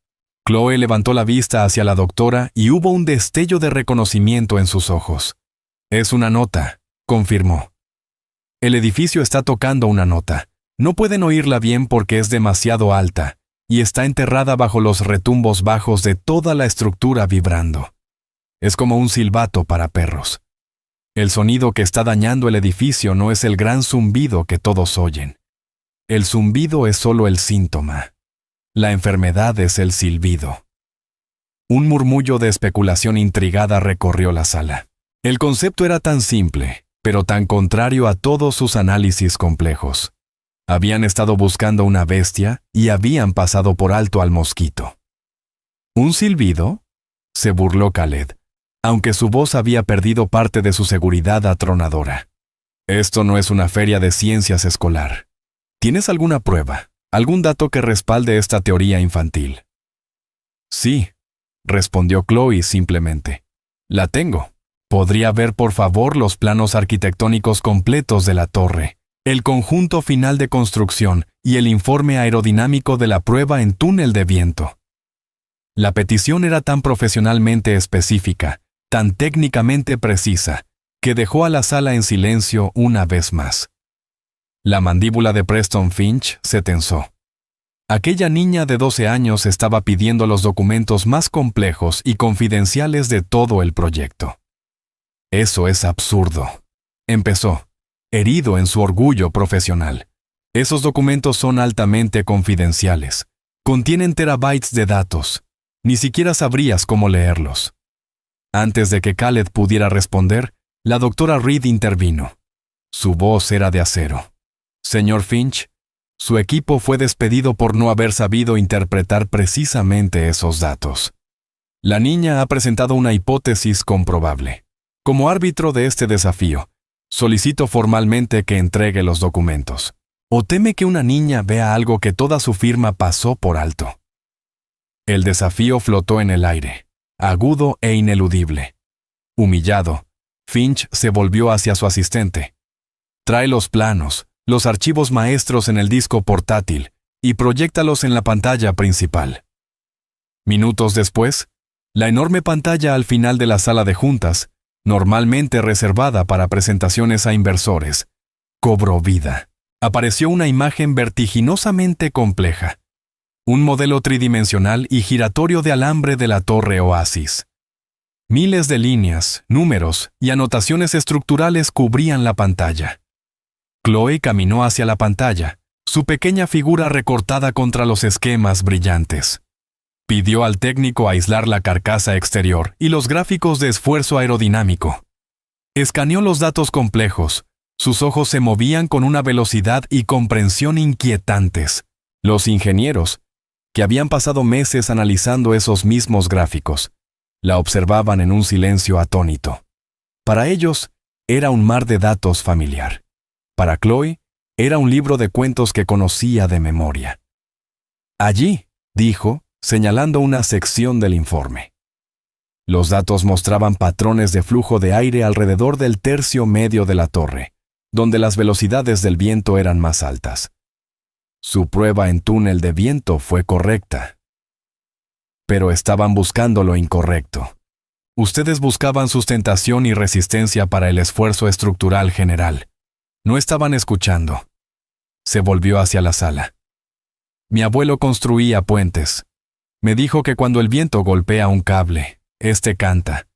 Chloe levantó la vista hacia la doctora y hubo un destello de reconocimiento en sus ojos. «Es una nota», confirmó. «El edificio está tocando una nota. No pueden oírla bien porque es demasiado alta y está enterrada bajo los retumbos bajos de toda la estructura vibrando. Es como un silbato para perros. El sonido que está dañando el edificio no es el gran zumbido que todos oyen. El zumbido es solo el síntoma. La enfermedad es el silbido». Un murmullo de especulación intrigada recorrió la sala. El concepto era tan simple, pero tan contrario a todos sus análisis complejos. Habían estado buscando una bestia y habían pasado por alto al mosquito. ¿Un silbido?, se burló Khaled, aunque su voz había perdido parte de su seguridad atronadora. «Esto no es una feria de ciencias escolar. ¿Tienes alguna prueba, algún dato que respalde esta teoría infantil?» «Sí», respondió Chloe simplemente. «La tengo. ¿Podría ver por favor los planos arquitectónicos completos de la torre, el conjunto final de construcción y el informe aerodinámico de la prueba en túnel de viento?» La petición era tan profesionalmente específica, tan técnicamente precisa, que dejó a la sala en silencio una vez más. La mandíbula de Preston Finch se tensó. Aquella niña de 12 años estaba pidiendo los documentos más complejos y confidenciales de todo el proyecto. «Eso es absurdo», empezó, herido en su orgullo profesional. «Esos documentos son altamente confidenciales. Contienen terabytes de datos. Ni siquiera sabrías cómo leerlos». Antes de que Khaled pudiera responder, la doctora Reed intervino. Su voz era de acero. «Señor Finch, su equipo fue despedido por no haber sabido interpretar precisamente esos datos. La niña ha presentado una hipótesis comprobable. Como árbitro de este desafío, solicito formalmente que entregue los documentos. ¿O teme que una niña vea algo que toda su firma pasó por alto? El desafío flotó en el aire, agudo e ineludible. Humillado, Finch se volvió hacia su asistente. Trae los planos, los archivos maestros en el disco portátil y proyéctalos en la pantalla principal. Minutos después, la enorme pantalla al final de la sala de juntas, normalmente reservada para presentaciones a inversores, cobró vida. Apareció una imagen vertiginosamente compleja. Un modelo tridimensional y giratorio de alambre de la Torre Oasis. Miles de líneas, números y anotaciones estructurales cubrían la pantalla. Chloe caminó hacia la pantalla, su pequeña figura recortada contra los esquemas brillantes. Pidió al técnico aislar la carcasa exterior y los gráficos de esfuerzo aerodinámico. Escaneó los datos complejos. Sus ojos se movían con una velocidad y comprensión inquietantes. Los ingenieros, que habían pasado meses analizando esos mismos gráficos, la observaban en un silencio atónito. Para ellos, era un mar de datos familiar. Para Chloe, era un libro de cuentos que conocía de memoria. Allí, dijo, señalando una sección del informe. Los datos mostraban patrones de flujo de aire alrededor del tercio medio de la torre, donde las velocidades del viento eran más altas. Su prueba en túnel de viento fue correcta. Pero estaban buscando lo incorrecto. Ustedes buscaban sustentación y resistencia para el esfuerzo estructural general. No estaban escuchando. Se volvió hacia la sala. Mi abuelo construía puentes. Me dijo que cuando el viento golpea un cable, este canta.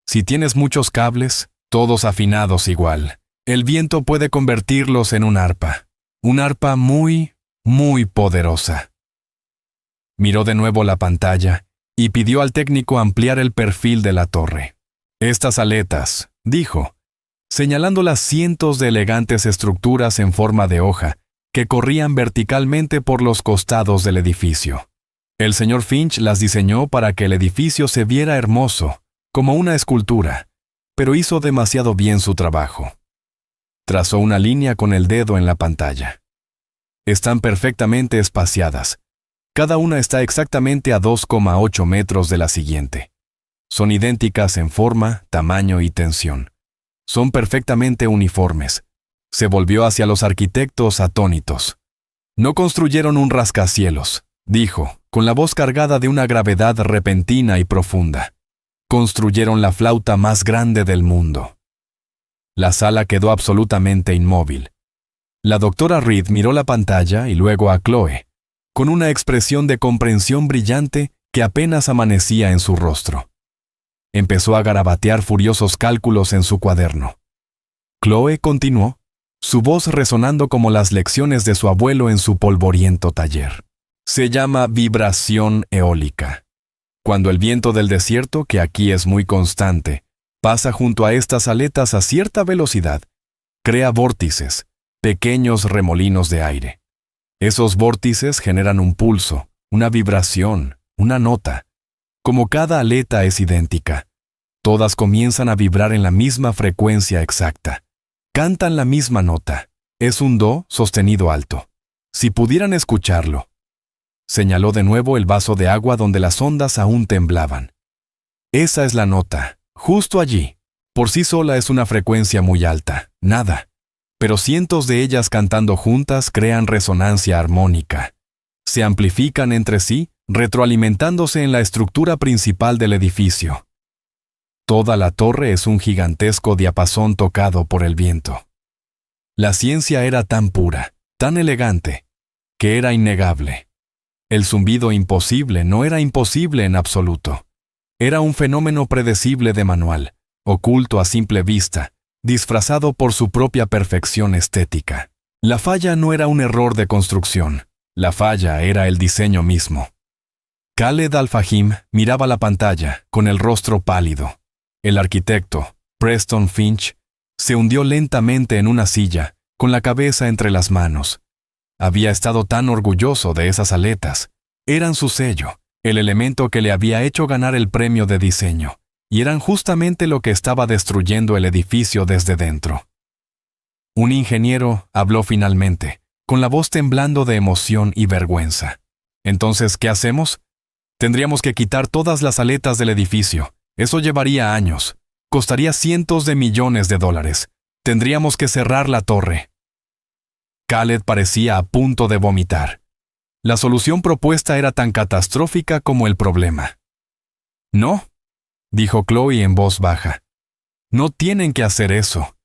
Si tienes muchos cables, todos afinados igual, el viento puede convertirlos en un arpa muy, muy poderosa. Miró de nuevo la pantalla y pidió al técnico ampliar el perfil de la torre. Estas aletas, dijo, señalando las cientos de elegantes estructuras en forma de hoja que corrían verticalmente por los costados del edificio. El señor Finch las diseñó para que el edificio se viera hermoso, como una escultura, pero hizo demasiado bien su trabajo. Trazó una línea con el dedo en la pantalla. Están perfectamente espaciadas. Cada una está exactamente a 2,8 metros de la siguiente. Son idénticas en forma, tamaño y tensión. Son perfectamente uniformes. Se volvió hacia los arquitectos atónitos. No construyeron un rascacielos, dijo, con la voz cargada de una gravedad repentina y profunda. Construyeron la flauta más grande del mundo. La sala quedó absolutamente inmóvil. La doctora Reed miró la pantalla y luego a Chloe, con una expresión de comprensión brillante que apenas amanecía en su rostro. Empezó a garabatear furiosos cálculos en su cuaderno. Chloe continuó, su voz resonando como las lecciones de su abuelo en su polvoriento taller. Se llama vibración eólica. Cuando el viento del desierto, que aquí es muy constante, pasa junto a estas aletas a cierta velocidad, crea vórtices, pequeños remolinos de aire. Esos vórtices generan un pulso, una vibración, una nota. Como cada aleta es idéntica, todas comienzan a vibrar en la misma frecuencia exacta. Cantan la misma nota. Es un do sostenido alto. Si pudieran escucharlo. Señaló de nuevo el vaso de agua donde las ondas aún temblaban. Esa es la nota, justo allí. Por sí sola es una frecuencia muy alta, nada. Pero cientos de ellas cantando juntas crean resonancia armónica. Se amplifican entre sí, retroalimentándose en la estructura principal del edificio. Toda la torre es un gigantesco diapasón tocado por el viento. La ciencia era tan pura, tan elegante, que era innegable. El zumbido imposible no era imposible en absoluto. Era un fenómeno predecible de manual, oculto a simple vista, disfrazado por su propia perfección estética. La falla no era un error de construcción, la falla era el diseño mismo. Khaled Al-Fahim miraba la pantalla, con el rostro pálido. El arquitecto, Preston Finch, se hundió lentamente en una silla, con la cabeza entre las manos. Había estado tan orgulloso de esas aletas. Eran su sello, el elemento que le había hecho ganar el premio de diseño, y eran justamente lo que estaba destruyendo el edificio desde dentro. Un ingeniero habló finalmente, con la voz temblando de emoción y vergüenza. Entonces, ¿qué hacemos? Tendríamos que quitar todas las aletas del edificio. Eso llevaría años. Costaría cientos de millones de dólares. Tendríamos que cerrar la torre. Khaled parecía a punto de vomitar. La solución propuesta era tan catastrófica como el problema. No, dijo Chloe en voz baja. No tienen que hacer eso.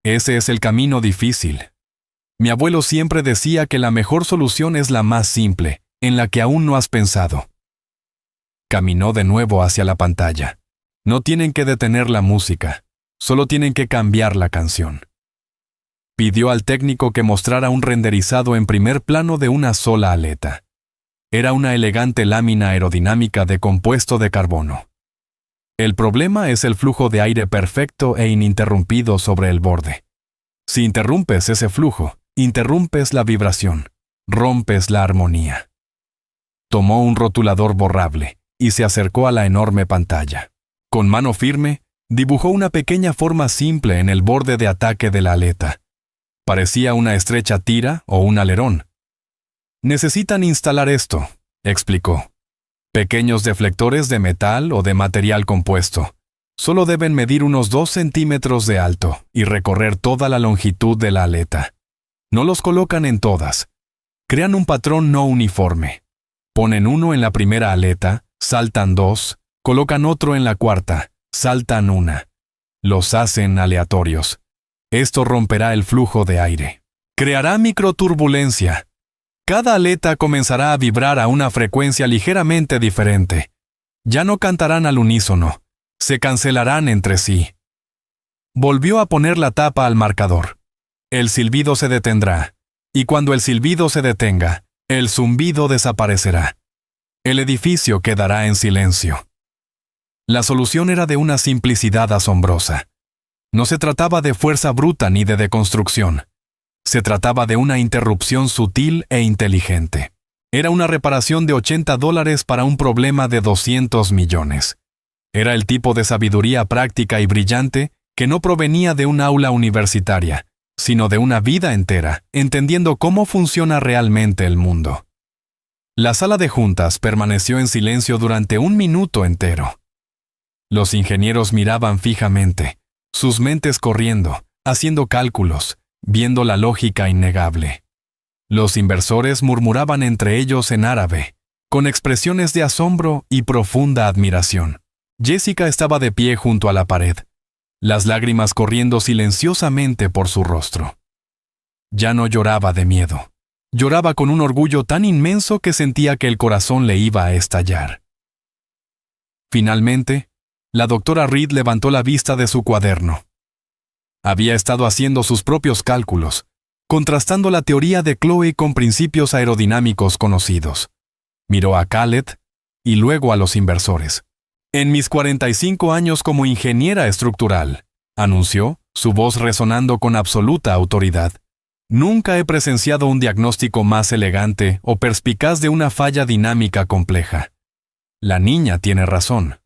Ese es el camino difícil. Mi abuelo siempre decía que la mejor solución es la más simple, en la que aún no has pensado. Caminó de nuevo hacia la pantalla. No tienen que detener la música, solo tienen que cambiar la canción. Pidió al técnico que mostrara un renderizado en primer plano de una sola aleta. Era una elegante lámina aerodinámica de compuesto de carbono. El problema es el flujo de aire perfecto e ininterrumpido sobre el borde. Si interrumpes ese flujo, interrumpes la vibración, rompes la armonía. Tomó un rotulador borrable y se acercó a la enorme pantalla. Con mano firme, dibujó una pequeña forma simple en el borde de ataque de la aleta. Parecía una estrecha tira o un alerón. Necesitan instalar esto, explicó. Pequeños deflectores de metal o de material compuesto. Solo deben medir unos 2 centímetros de alto y recorrer toda la longitud de la aleta. No los colocan en todas. Crean un patrón no uniforme. Ponen uno en la primera aleta, saltan 2, colocan otro en la cuarta, saltan 1. Los hacen aleatorios. Esto romperá el flujo de aire. Creará microturbulencia. Cada aleta comenzará a vibrar a una frecuencia ligeramente diferente. Ya no cantarán al unísono. Se cancelarán entre sí. Volvió a poner la tapa al marcador. El silbido se detendrá. Y cuando el silbido se detenga, el zumbido desaparecerá. El edificio quedará en silencio. La solución era de una simplicidad asombrosa. No se trataba de fuerza bruta ni de deconstrucción. Se trataba de una interrupción sutil e inteligente. Era una reparación de $80 para un problema de 200 millones. Era el tipo de sabiduría práctica y brillante que no provenía de un aula universitaria, sino de una vida entera, entendiendo cómo funciona realmente el mundo. La sala de juntas permaneció en silencio durante 1 minuto entero. Los ingenieros miraban fijamente, sus mentes corriendo, haciendo cálculos, viendo la lógica innegable. Los inversores murmuraban entre ellos en árabe, con expresiones de asombro y profunda admiración. Jessica estaba de pie junto a la pared, las lágrimas corriendo silenciosamente por su rostro. Ya no lloraba de miedo. Lloraba con un orgullo tan inmenso que sentía que el corazón le iba a estallar. Finalmente, la doctora Reed levantó la vista de su cuaderno. Había estado haciendo sus propios cálculos, contrastando la teoría de Chloe con principios aerodinámicos conocidos. Miró a Khaled y luego a los inversores. En mis 45 años como ingeniera estructural, anunció, su voz resonando con absoluta autoridad, nunca he presenciado un diagnóstico más elegante o perspicaz de una falla dinámica compleja. La niña tiene razón.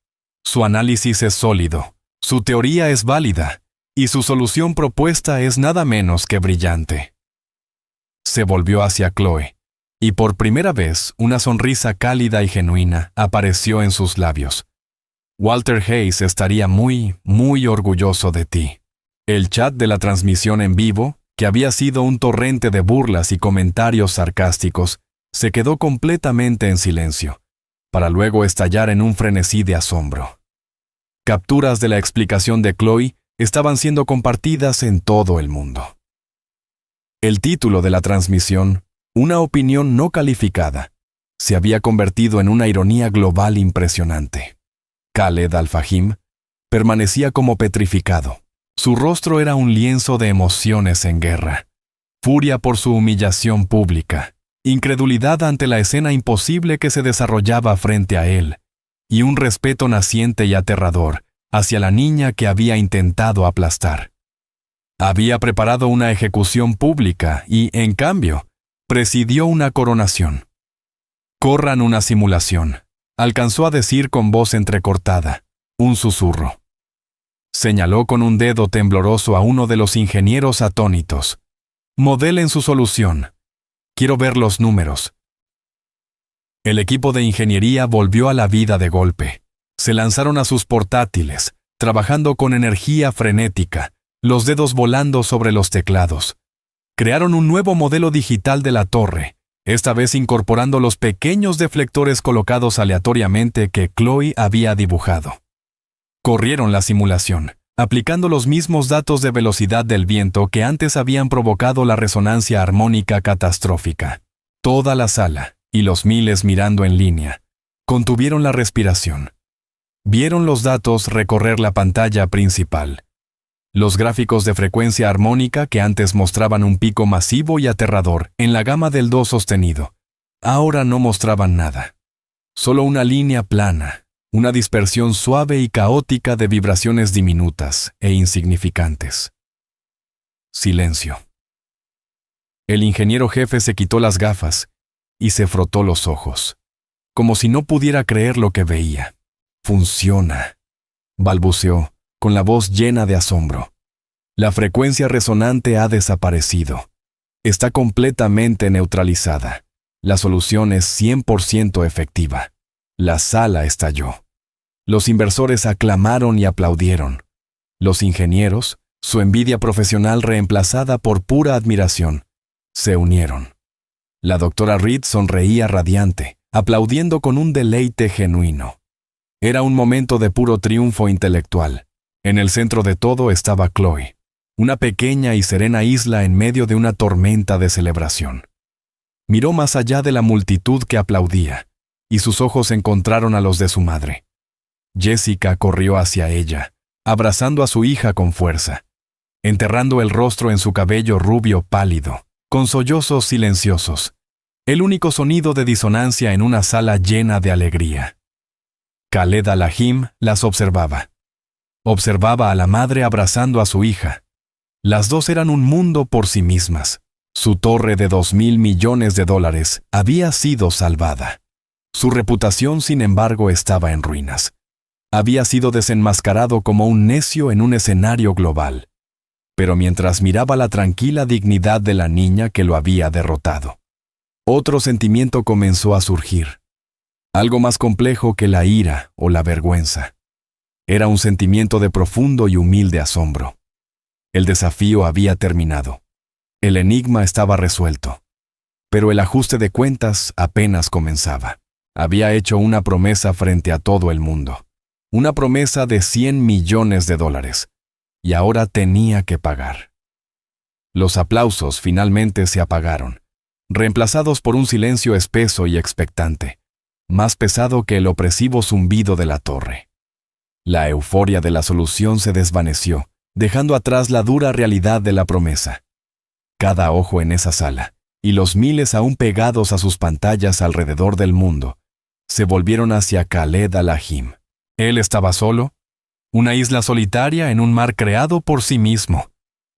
Su análisis es sólido, su teoría es válida, y su solución propuesta es nada menos que brillante. Se volvió hacia Chloe, y por primera vez una sonrisa cálida y genuina apareció en sus labios. Walter Hayes estaría muy orgulloso de ti. El chat de la transmisión en vivo, que había sido un torrente de burlas y comentarios sarcásticos, se quedó completamente en silencio, para luego estallar en un frenesí de asombro. Capturas de la explicación de Chloe estaban siendo compartidas en todo el mundo. El título de la transmisión, una opinión no calificada, se había convertido en una ironía global impresionante. Khaled Al-Fahim permanecía como petrificado. Su rostro era un lienzo de emociones en guerra. Furia por su humillación pública, incredulidad ante la escena imposible que se desarrollaba frente a él, y un respeto naciente y aterrador hacia la niña que había intentado aplastar. Había preparado una ejecución pública y, en cambio, presidió una coronación. «Corran una simulación», alcanzó a decir con voz entrecortada, un susurro. Señaló con un dedo tembloroso a uno de los ingenieros atónitos. «Modelen su solución. Quiero ver los números». El equipo de ingeniería volvió a la vida de golpe. Se lanzaron a sus portátiles, trabajando con energía frenética, los dedos volando sobre los teclados. Crearon un nuevo modelo digital de la torre, esta vez incorporando los pequeños deflectores colocados aleatoriamente que Chloe había dibujado. Corrieron la simulación, aplicando los mismos datos de velocidad del viento que antes habían provocado la resonancia armónica catastrófica. Toda la sala, y los miles mirando en línea, contuvieron la respiración. Vieron los datos recorrer la pantalla principal. Los gráficos de frecuencia armónica que antes mostraban un pico masivo y aterrador en la gama del do sostenido, ahora no mostraban nada. Solo una línea plana, una dispersión suave y caótica de vibraciones diminutas e insignificantes. Silencio. El ingeniero jefe se quitó las gafas y se frotó los ojos, como si no pudiera creer lo que veía. «Funciona», balbuceó, con la voz llena de asombro. «La frecuencia resonante ha desaparecido. Está completamente neutralizada. La solución es 100% efectiva». La sala estalló. Los inversores aclamaron y aplaudieron. Los ingenieros, su envidia profesional reemplazada por pura admiración, se unieron. La doctora Reed sonreía radiante, aplaudiendo con un deleite genuino. Era un momento de puro triunfo intelectual. En el centro de todo estaba Chloe, una pequeña y serena isla en medio de una tormenta de celebración. Miró más allá de la multitud que aplaudía, y sus ojos encontraron a los de su madre. Jessica corrió hacia ella, abrazando a su hija con fuerza, enterrando el rostro en su cabello rubio pálido, con sollozos silenciosos, el único sonido de disonancia en una sala llena de alegría. Khaled Al-Ahim las observaba. Observaba a la madre abrazando a su hija. Las dos eran un mundo por sí mismas. Su torre de $2.000 millones había sido salvada. Su reputación, sin embargo, estaba en ruinas. Había sido desenmascarado como un necio en un escenario global. Pero mientras miraba la tranquila dignidad de la niña que lo había derrotado, otro sentimiento comenzó a surgir. Algo más complejo que la ira o la vergüenza. Era un sentimiento de profundo y humilde asombro. El desafío había terminado. El enigma estaba resuelto. Pero el ajuste de cuentas apenas comenzaba. Había hecho una promesa frente a todo el mundo. Una promesa de $100 millones. Y ahora tenía que pagar. Los aplausos finalmente se apagaron, reemplazados por un silencio espeso y expectante, más pesado que el opresivo zumbido de la torre. La euforia de la solución se desvaneció, dejando atrás la dura realidad de la promesa. Cada ojo en esa sala, y los miles aún pegados a sus pantallas alrededor del mundo, se volvieron hacia Khaled Al-Ahim. Él estaba solo, una isla solitaria en un mar creado por sí mismo,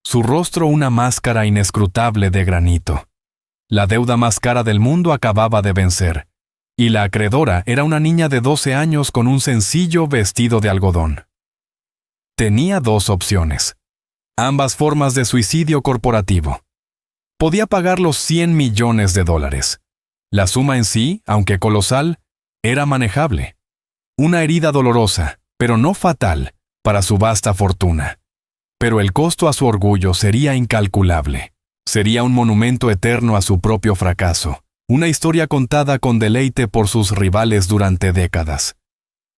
su rostro una máscara inescrutable de granito. La deuda más cara del mundo acababa de vencer, y la acreedora era una niña de 12 años con un sencillo vestido de algodón. Tenía dos opciones, ambas formas de suicidio corporativo. Podía pagar los $100 millones. La suma en sí, aunque colosal, era manejable. Una herida dolorosa, pero no fatal, para su vasta fortuna. Pero el costo a su orgullo sería incalculable. Sería un monumento eterno a su propio fracaso, una historia contada con deleite por sus rivales durante décadas.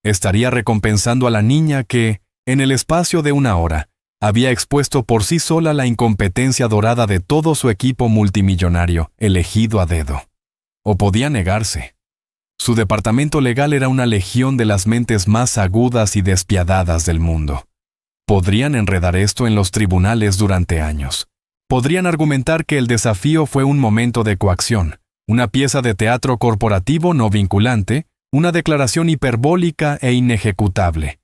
Estaría recompensando a la niña que, en el espacio de una hora, había expuesto por sí sola la incompetencia dorada de todo su equipo multimillonario, elegido a dedo. O podía negarse. Su departamento legal era una legión de las mentes más agudas y despiadadas del mundo. Podrían enredar esto en los tribunales durante años. Podrían argumentar que el desafío fue un momento de coacción, una pieza de teatro corporativo no vinculante, una declaración hiperbólica e inejecutable.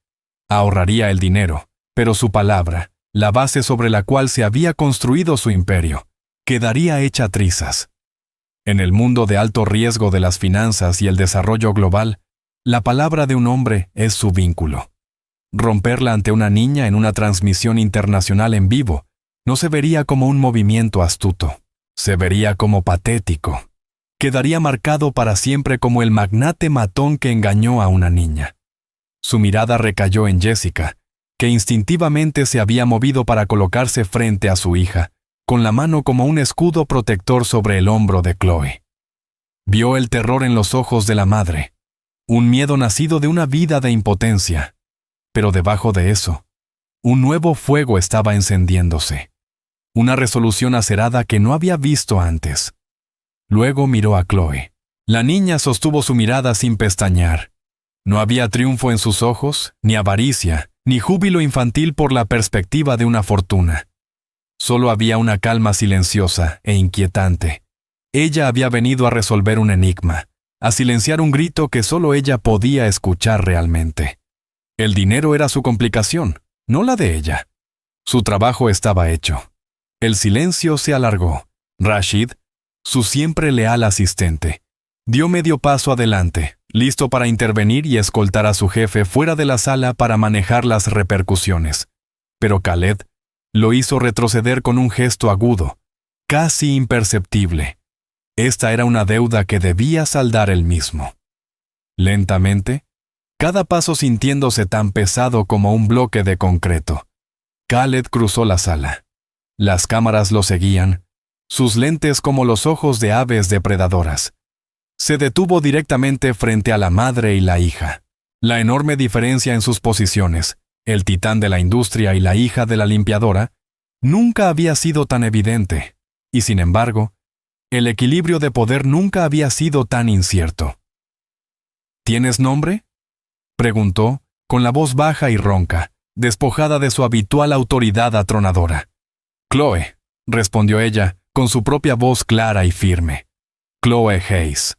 Ahorraría el dinero, pero su palabra, la base sobre la cual se había construido su imperio, quedaría hecha trizas. En el mundo de alto riesgo de las finanzas y el desarrollo global, la palabra de un hombre es su vínculo. Romperla ante una niña en una transmisión internacional en vivo no se vería como un movimiento astuto, se vería como patético. Quedaría marcado para siempre como el magnate matón que engañó a una niña. Su mirada recayó en Jessica, que instintivamente se había movido para colocarse frente a su hija, con la mano como un escudo protector sobre el hombro de Chloe. Vio el terror en los ojos de la madre, un miedo nacido de una vida de impotencia. Pero debajo de eso, un nuevo fuego estaba encendiéndose, una resolución acerada que no había visto antes. Luego miró a Chloe. La niña sostuvo su mirada sin pestañear. No había triunfo en sus ojos, ni avaricia, ni júbilo infantil por la perspectiva de una fortuna. Solo había una calma silenciosa e inquietante. Ella había venido a resolver un enigma, a silenciar un grito que solo ella podía escuchar realmente. El dinero era su complicación, no la de ella. Su trabajo estaba hecho. El silencio se alargó. Rashid, su siempre leal asistente, dio medio paso adelante, listo para intervenir y escoltar a su jefe fuera de la sala para manejar las repercusiones. Pero Khaled lo hizo retroceder con un gesto agudo, casi imperceptible. Esta era una deuda que debía saldar él mismo. Lentamente, cada paso sintiéndose tan pesado como un bloque de concreto, Khaled cruzó la sala. Las cámaras lo seguían, sus lentes como los ojos de aves depredadoras. Se detuvo directamente frente a la madre y la hija. La enorme diferencia en sus posiciones, el titán de la industria y la hija de la limpiadora, nunca había sido tan evidente, y sin embargo, el equilibrio de poder nunca había sido tan incierto. ¿Tienes nombre?, preguntó, con la voz baja y ronca, despojada de su habitual autoridad atronadora. Chloe, respondió ella, con su propia voz clara y firme. Chloe Hayes.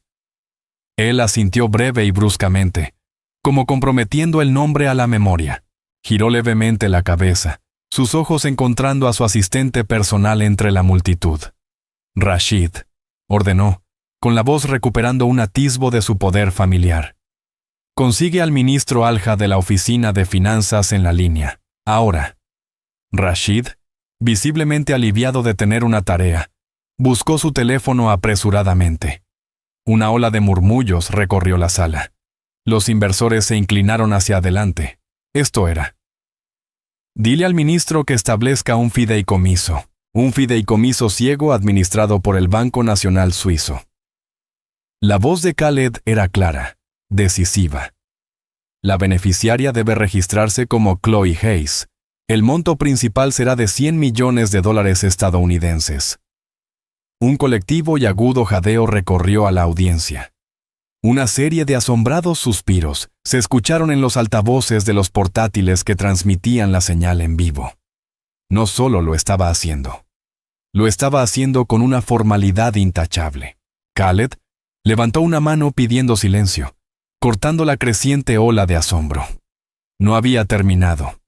Él asintió breve y bruscamente, como comprometiendo el nombre a la memoria. Giró levemente la cabeza, sus ojos encontrando a su asistente personal entre la multitud. Rashid, ordenó, con la voz recuperando un atisbo de su poder familiar. Consigue al ministro Alja de la Oficina de Finanzas en la línea. Ahora. Rashid, visiblemente aliviado de tener una tarea, buscó su teléfono apresuradamente. Una ola de murmullos recorrió la sala. Los inversores se inclinaron hacia adelante. Esto era: dile al ministro que establezca un fideicomiso ciego administrado por el Banco Nacional Suizo. La voz de Khaled era clara, decisiva. La beneficiaria debe registrarse como Chloe Hayes. El monto principal será de $100 millones estadounidenses. Un colectivo y agudo jadeo recorrió a la audiencia. Una serie de asombrados suspiros se escucharon en los altavoces de los portátiles que transmitían la señal en vivo. No solo lo estaba haciendo con una formalidad intachable. Khaled levantó una mano pidiendo silencio, cortando la creciente ola de asombro. No había terminado.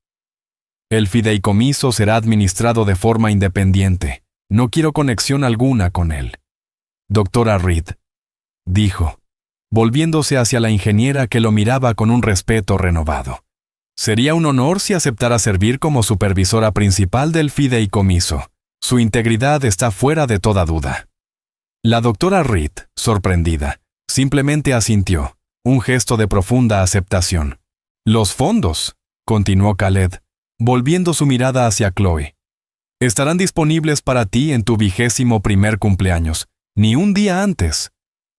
El fideicomiso será administrado de forma independiente. No quiero conexión alguna con él. Doctora Reed, dijo, volviéndose hacia la ingeniera que lo miraba con un respeto renovado. Sería un honor si aceptara servir como supervisora principal del fideicomiso. Su integridad está fuera de toda duda. La doctora Reed, sorprendida, simplemente asintió, un gesto de profunda aceptación. Los fondos, continuó Khaled, volviendo su mirada hacia Chloe, estarán disponibles para ti en tu 21º cumpleaños, ni un día antes.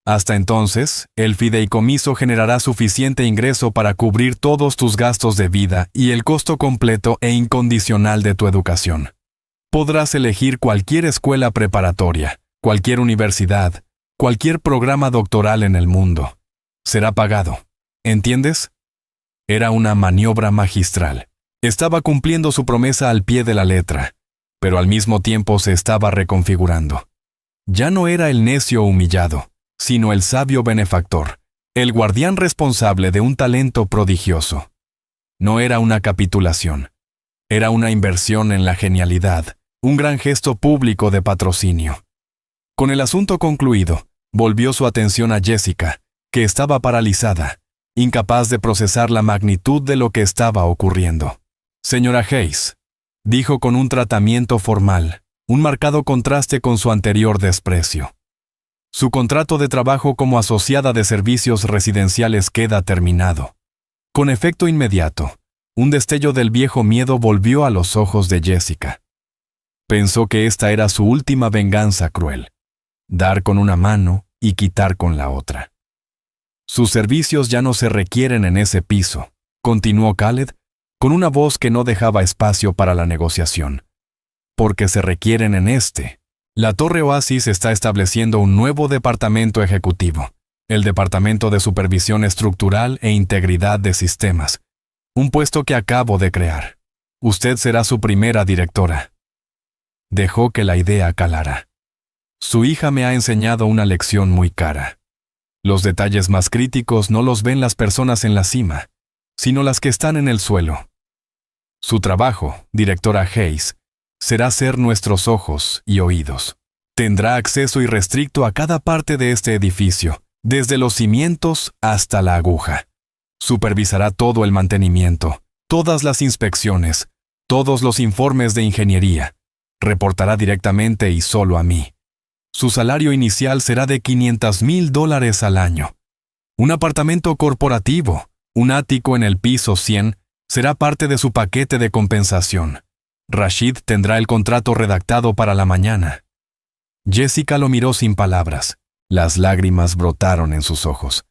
Hasta entonces, el fideicomiso generará suficiente ingreso para cubrir todos tus gastos de vida y el costo completo e incondicional de tu educación. Podrás elegir cualquier escuela preparatoria, cualquier universidad, cualquier programa doctoral en el mundo. Será pagado. ¿Entiendes? Era una maniobra magistral. Estaba cumpliendo su promesa al pie de la letra, pero al mismo tiempo se estaba reconfigurando. Ya no era el necio humillado, sino el sabio benefactor, el guardián responsable de un talento prodigioso. No era una capitulación. Era una inversión en la genialidad, un gran gesto público de patrocinio. Con el asunto concluido, volvió su atención a Jessica, que estaba paralizada, incapaz de procesar la magnitud de lo que estaba ocurriendo. Señora Hayes, dijo con un tratamiento formal, un marcado contraste con su anterior desprecio. Su contrato de trabajo como asociada de servicios residenciales queda terminado. Con efecto inmediato, un destello del viejo miedo volvió a los ojos de Jessica. Pensó que esta era su última venganza cruel: dar con una mano y quitar con la otra. Sus servicios ya no se requieren en ese piso, continuó Khaled, con una voz que no dejaba espacio para la negociación. Porque se requieren en este. La Torre Oasis está estableciendo un nuevo departamento ejecutivo, el Departamento de Supervisión Estructural e Integridad de Sistemas, un puesto que acabo de crear. Usted será su primera directora. Dejó que la idea calara. Su hija me ha enseñado una lección muy cara. Los detalles más críticos no los ven las personas en la cima, sino las que están en el suelo. Su trabajo, directora Hayes, será ser nuestros ojos y oídos. Tendrá acceso irrestricto a cada parte de este edificio, desde los cimientos hasta la aguja. Supervisará todo el mantenimiento, todas las inspecciones, todos los informes de ingeniería. Reportará directamente y solo a mí. Su salario inicial será de $500,000 al año. Un apartamento corporativo, un ático en el piso 100, será parte de su paquete de compensación. Rashid tendrá el contrato redactado para la mañana. Jessica lo miró sin palabras. Las lágrimas brotaron en sus ojos.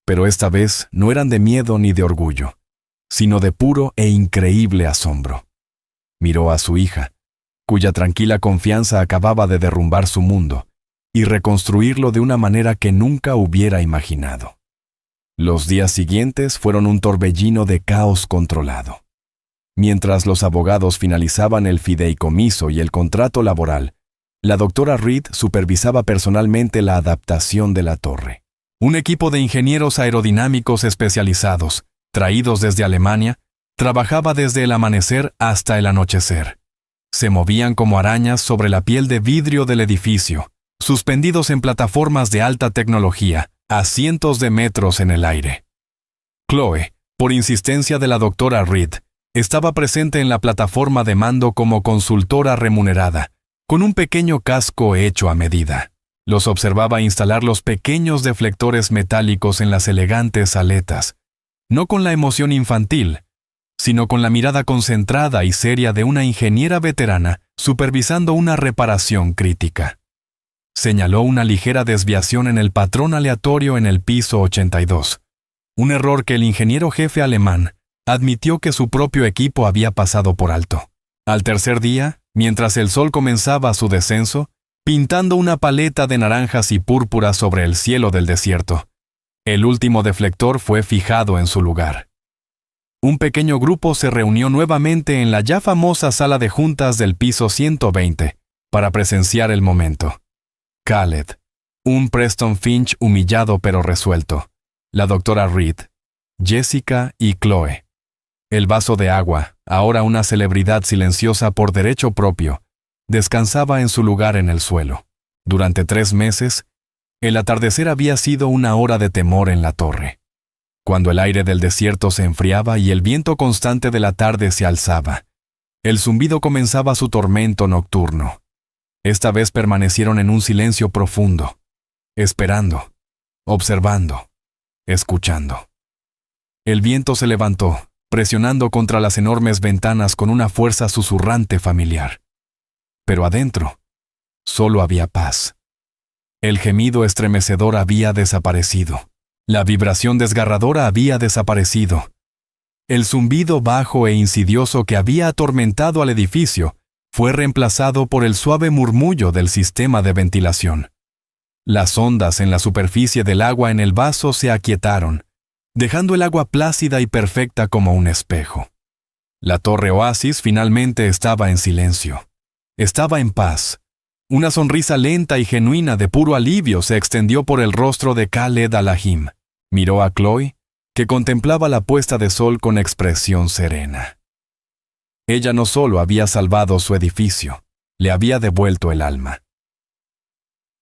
Pero esta vez no eran de miedo ni de orgullo, sino de puro e increíble asombro. Miró a su hija, cuya tranquila confianza acababa de derrumbar su mundo y reconstruirlo de una manera que nunca hubiera imaginado. Los días siguientes fueron un torbellino de caos controlado. Mientras los abogados finalizaban el fideicomiso y el contrato laboral, la doctora Reed supervisaba personalmente la adaptación de la torre. Un equipo de ingenieros aerodinámicos especializados, traídos desde Alemania, trabajaba desde el amanecer hasta el anochecer. Se movían como arañas sobre la piel de vidrio del edificio, suspendidos en plataformas de alta tecnología, a cientos de metros en el aire. Chloe, por insistencia de la doctora Reed, estaba presente en la plataforma de mando como consultora remunerada, con un pequeño casco hecho a medida. Los observaba instalar los pequeños deflectores metálicos en las elegantes aletas, no con la emoción infantil, sino con la mirada concentrada y seria de una ingeniera veterana supervisando una reparación crítica. Señaló una ligera desviación en el patrón aleatorio en el piso 82, un error que el ingeniero jefe alemán admitió que su propio equipo había pasado por alto. Al tercer día, mientras el sol comenzaba su descenso, pintando una paleta de naranjas y púrpuras sobre el cielo del desierto, el último deflector fue fijado en su lugar. Un pequeño grupo se reunió nuevamente en la ya famosa sala de juntas del piso 120 para presenciar el momento. Khaled, un Preston Finch humillado pero resuelto, la doctora Reed, Jessica y Chloe. El vaso de agua, ahora una celebridad silenciosa por derecho propio, descansaba en su lugar en el suelo. Durante 3 meses, el atardecer había sido una hora de temor en la torre. Cuando el aire del desierto se enfriaba y el viento constante de la tarde se alzaba, el zumbido comenzaba su tormento nocturno. Esta vez permanecieron en un silencio profundo, esperando, observando, escuchando. El viento se levantó, presionando contra las enormes ventanas con una fuerza susurrante familiar. Pero adentro, solo había paz. El gemido estremecedor había desaparecido. La vibración desgarradora había desaparecido. El zumbido bajo e insidioso que había atormentado al edificio fue reemplazado por el suave murmullo del sistema de ventilación. Las ondas en la superficie del agua en el vaso se aquietaron, dejando el agua plácida y perfecta como un espejo. La torre Oasis finalmente estaba en silencio. Estaba en paz. Una sonrisa lenta y genuina de puro alivio se extendió por el rostro de Khaled Al-Ahim. Miró a Chloe, que contemplaba la puesta de sol con expresión serena. Ella no solo había salvado su edificio, le había devuelto el alma.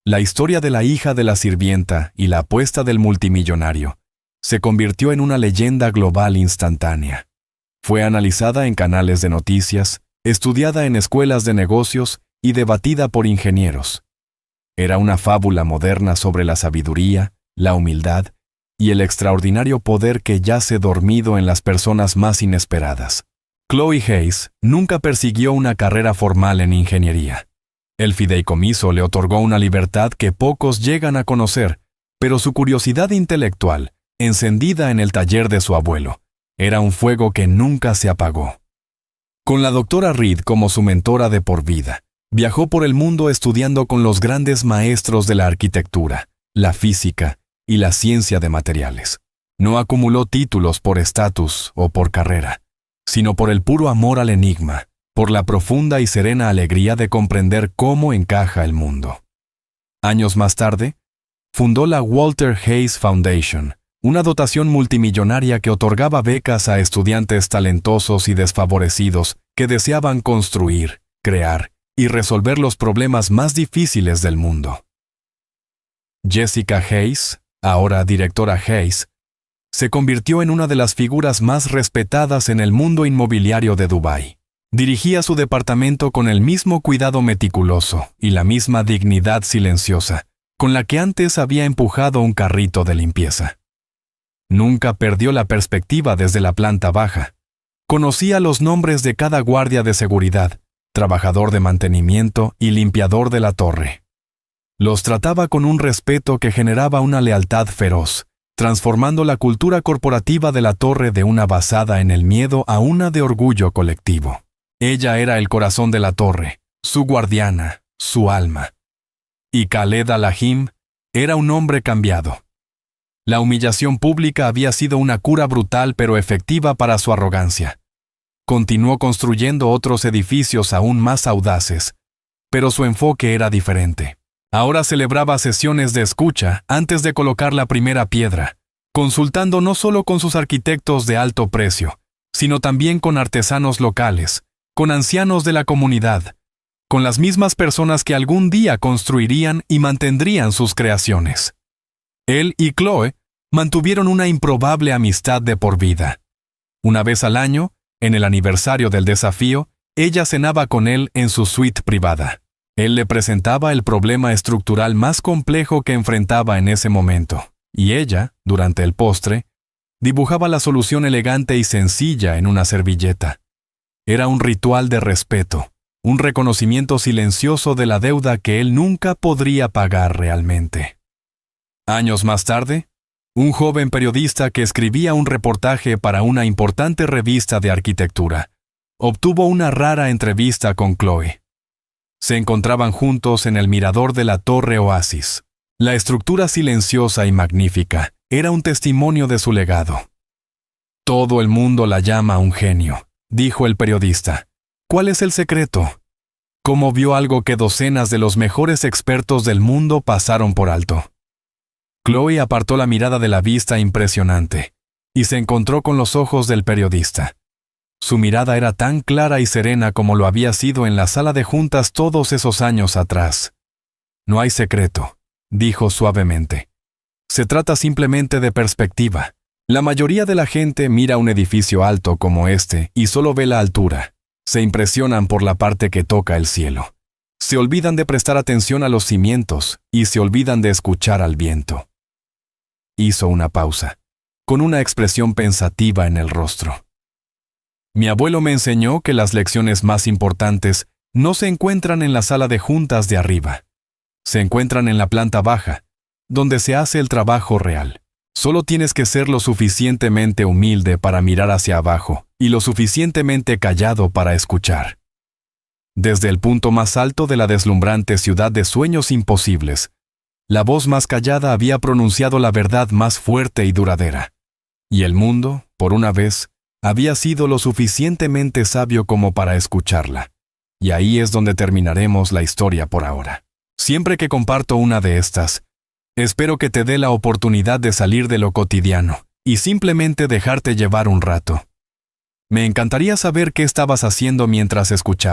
La historia de la hija de la sirvienta y la apuesta del multimillonario se convirtió en una leyenda global instantánea. Fue analizada en canales de noticias, estudiada en escuelas de negocios y debatida por ingenieros. Era una fábula moderna sobre la sabiduría, la humildad y el extraordinario poder que yace dormido en las personas más inesperadas. Chloe Hayes nunca persiguió una carrera formal en ingeniería. El fideicomiso le otorgó una libertad que pocos llegan a conocer, pero su curiosidad intelectual, encendida en el taller de su abuelo, era un fuego que nunca se apagó. Con la doctora Reed como su mentora de por vida, viajó por el mundo estudiando con los grandes maestros de la arquitectura, la física y la ciencia de materiales. No acumuló títulos por estatus o por carrera, sino por el puro amor al enigma, por la profunda y serena alegría de comprender cómo encaja el mundo. Años más tarde, fundó la Walter Hayes Foundation, una dotación multimillonaria que otorgaba becas a estudiantes talentosos y desfavorecidos que deseaban construir, crear y resolver los problemas más difíciles del mundo. Jessica Hayes, ahora directora Hayes, se convirtió en una de las figuras más respetadas en el mundo inmobiliario de Dubái. Dirigía su departamento con el mismo cuidado meticuloso y la misma dignidad silenciosa con la que antes había empujado un carrito de limpieza. Nunca perdió la perspectiva desde la planta baja. Conocía los nombres de cada guardia de seguridad, trabajador de mantenimiento y limpiador de la torre. Los trataba con un respeto que generaba una lealtad feroz, transformando la cultura corporativa de la torre de una basada en el miedo a una de orgullo colectivo. Ella era el corazón de la torre, su guardiana, su alma. Y Khaled Al-Ahim era un hombre cambiado. La humillación pública había sido una cura brutal pero efectiva para su arrogancia. Continuó construyendo otros edificios aún más audaces, pero su enfoque era diferente. Ahora celebraba sesiones de escucha antes de colocar la primera piedra, consultando no solo con sus arquitectos de alto precio, sino también con artesanos locales, con ancianos de la comunidad, con las mismas personas que algún día construirían y mantendrían sus creaciones. Él y Chloe mantuvieron una improbable amistad de por vida. Una vez al año, en el aniversario del desafío, ella cenaba con él en su suite privada. Él le presentaba el problema estructural más complejo que enfrentaba en ese momento, y ella, durante el postre, dibujaba la solución elegante y sencilla en una servilleta. Era un ritual de respeto, un reconocimiento silencioso de la deuda que él nunca podría pagar realmente. Años más tarde, un joven periodista que escribía un reportaje para una importante revista de arquitectura obtuvo una rara entrevista con Chloe. Se encontraban juntos en el mirador de la Torre Oasis. La estructura silenciosa y magnífica era un testimonio de su legado. Todo el mundo la llama un genio, dijo el periodista. ¿Cuál es el secreto? ¿Cómo vio algo que docenas de los mejores expertos del mundo pasaron por alto? Chloe apartó la mirada de la vista impresionante y se encontró con los ojos del periodista. Su mirada era tan clara y serena como lo había sido en la sala de juntas todos esos años atrás. No hay secreto, dijo suavemente. Se trata simplemente de perspectiva. La mayoría de la gente mira un edificio alto como este y solo ve la altura. Se impresionan por la parte que toca el cielo. Se olvidan de prestar atención a los cimientos y se olvidan de escuchar al viento. Hizo una pausa, con una expresión pensativa en el rostro. Mi abuelo me enseñó que las lecciones más importantes no se encuentran en la sala de juntas de arriba. Se encuentran en la planta baja, donde se hace el trabajo real. Solo tienes que ser lo suficientemente humilde para mirar hacia abajo y lo suficientemente callado para escuchar. Desde el punto más alto de la deslumbrante ciudad de sueños imposibles, la voz más callada había pronunciado la verdad más fuerte y duradera. Y el mundo, por una vez, había sido lo suficientemente sabio como para escucharla. Y ahí es donde terminaremos la historia por ahora. Siempre que comparto una de estas, espero que te dé la oportunidad de salir de lo cotidiano y simplemente dejarte llevar un rato. Me encantaría saber qué estabas haciendo mientras escuchabas.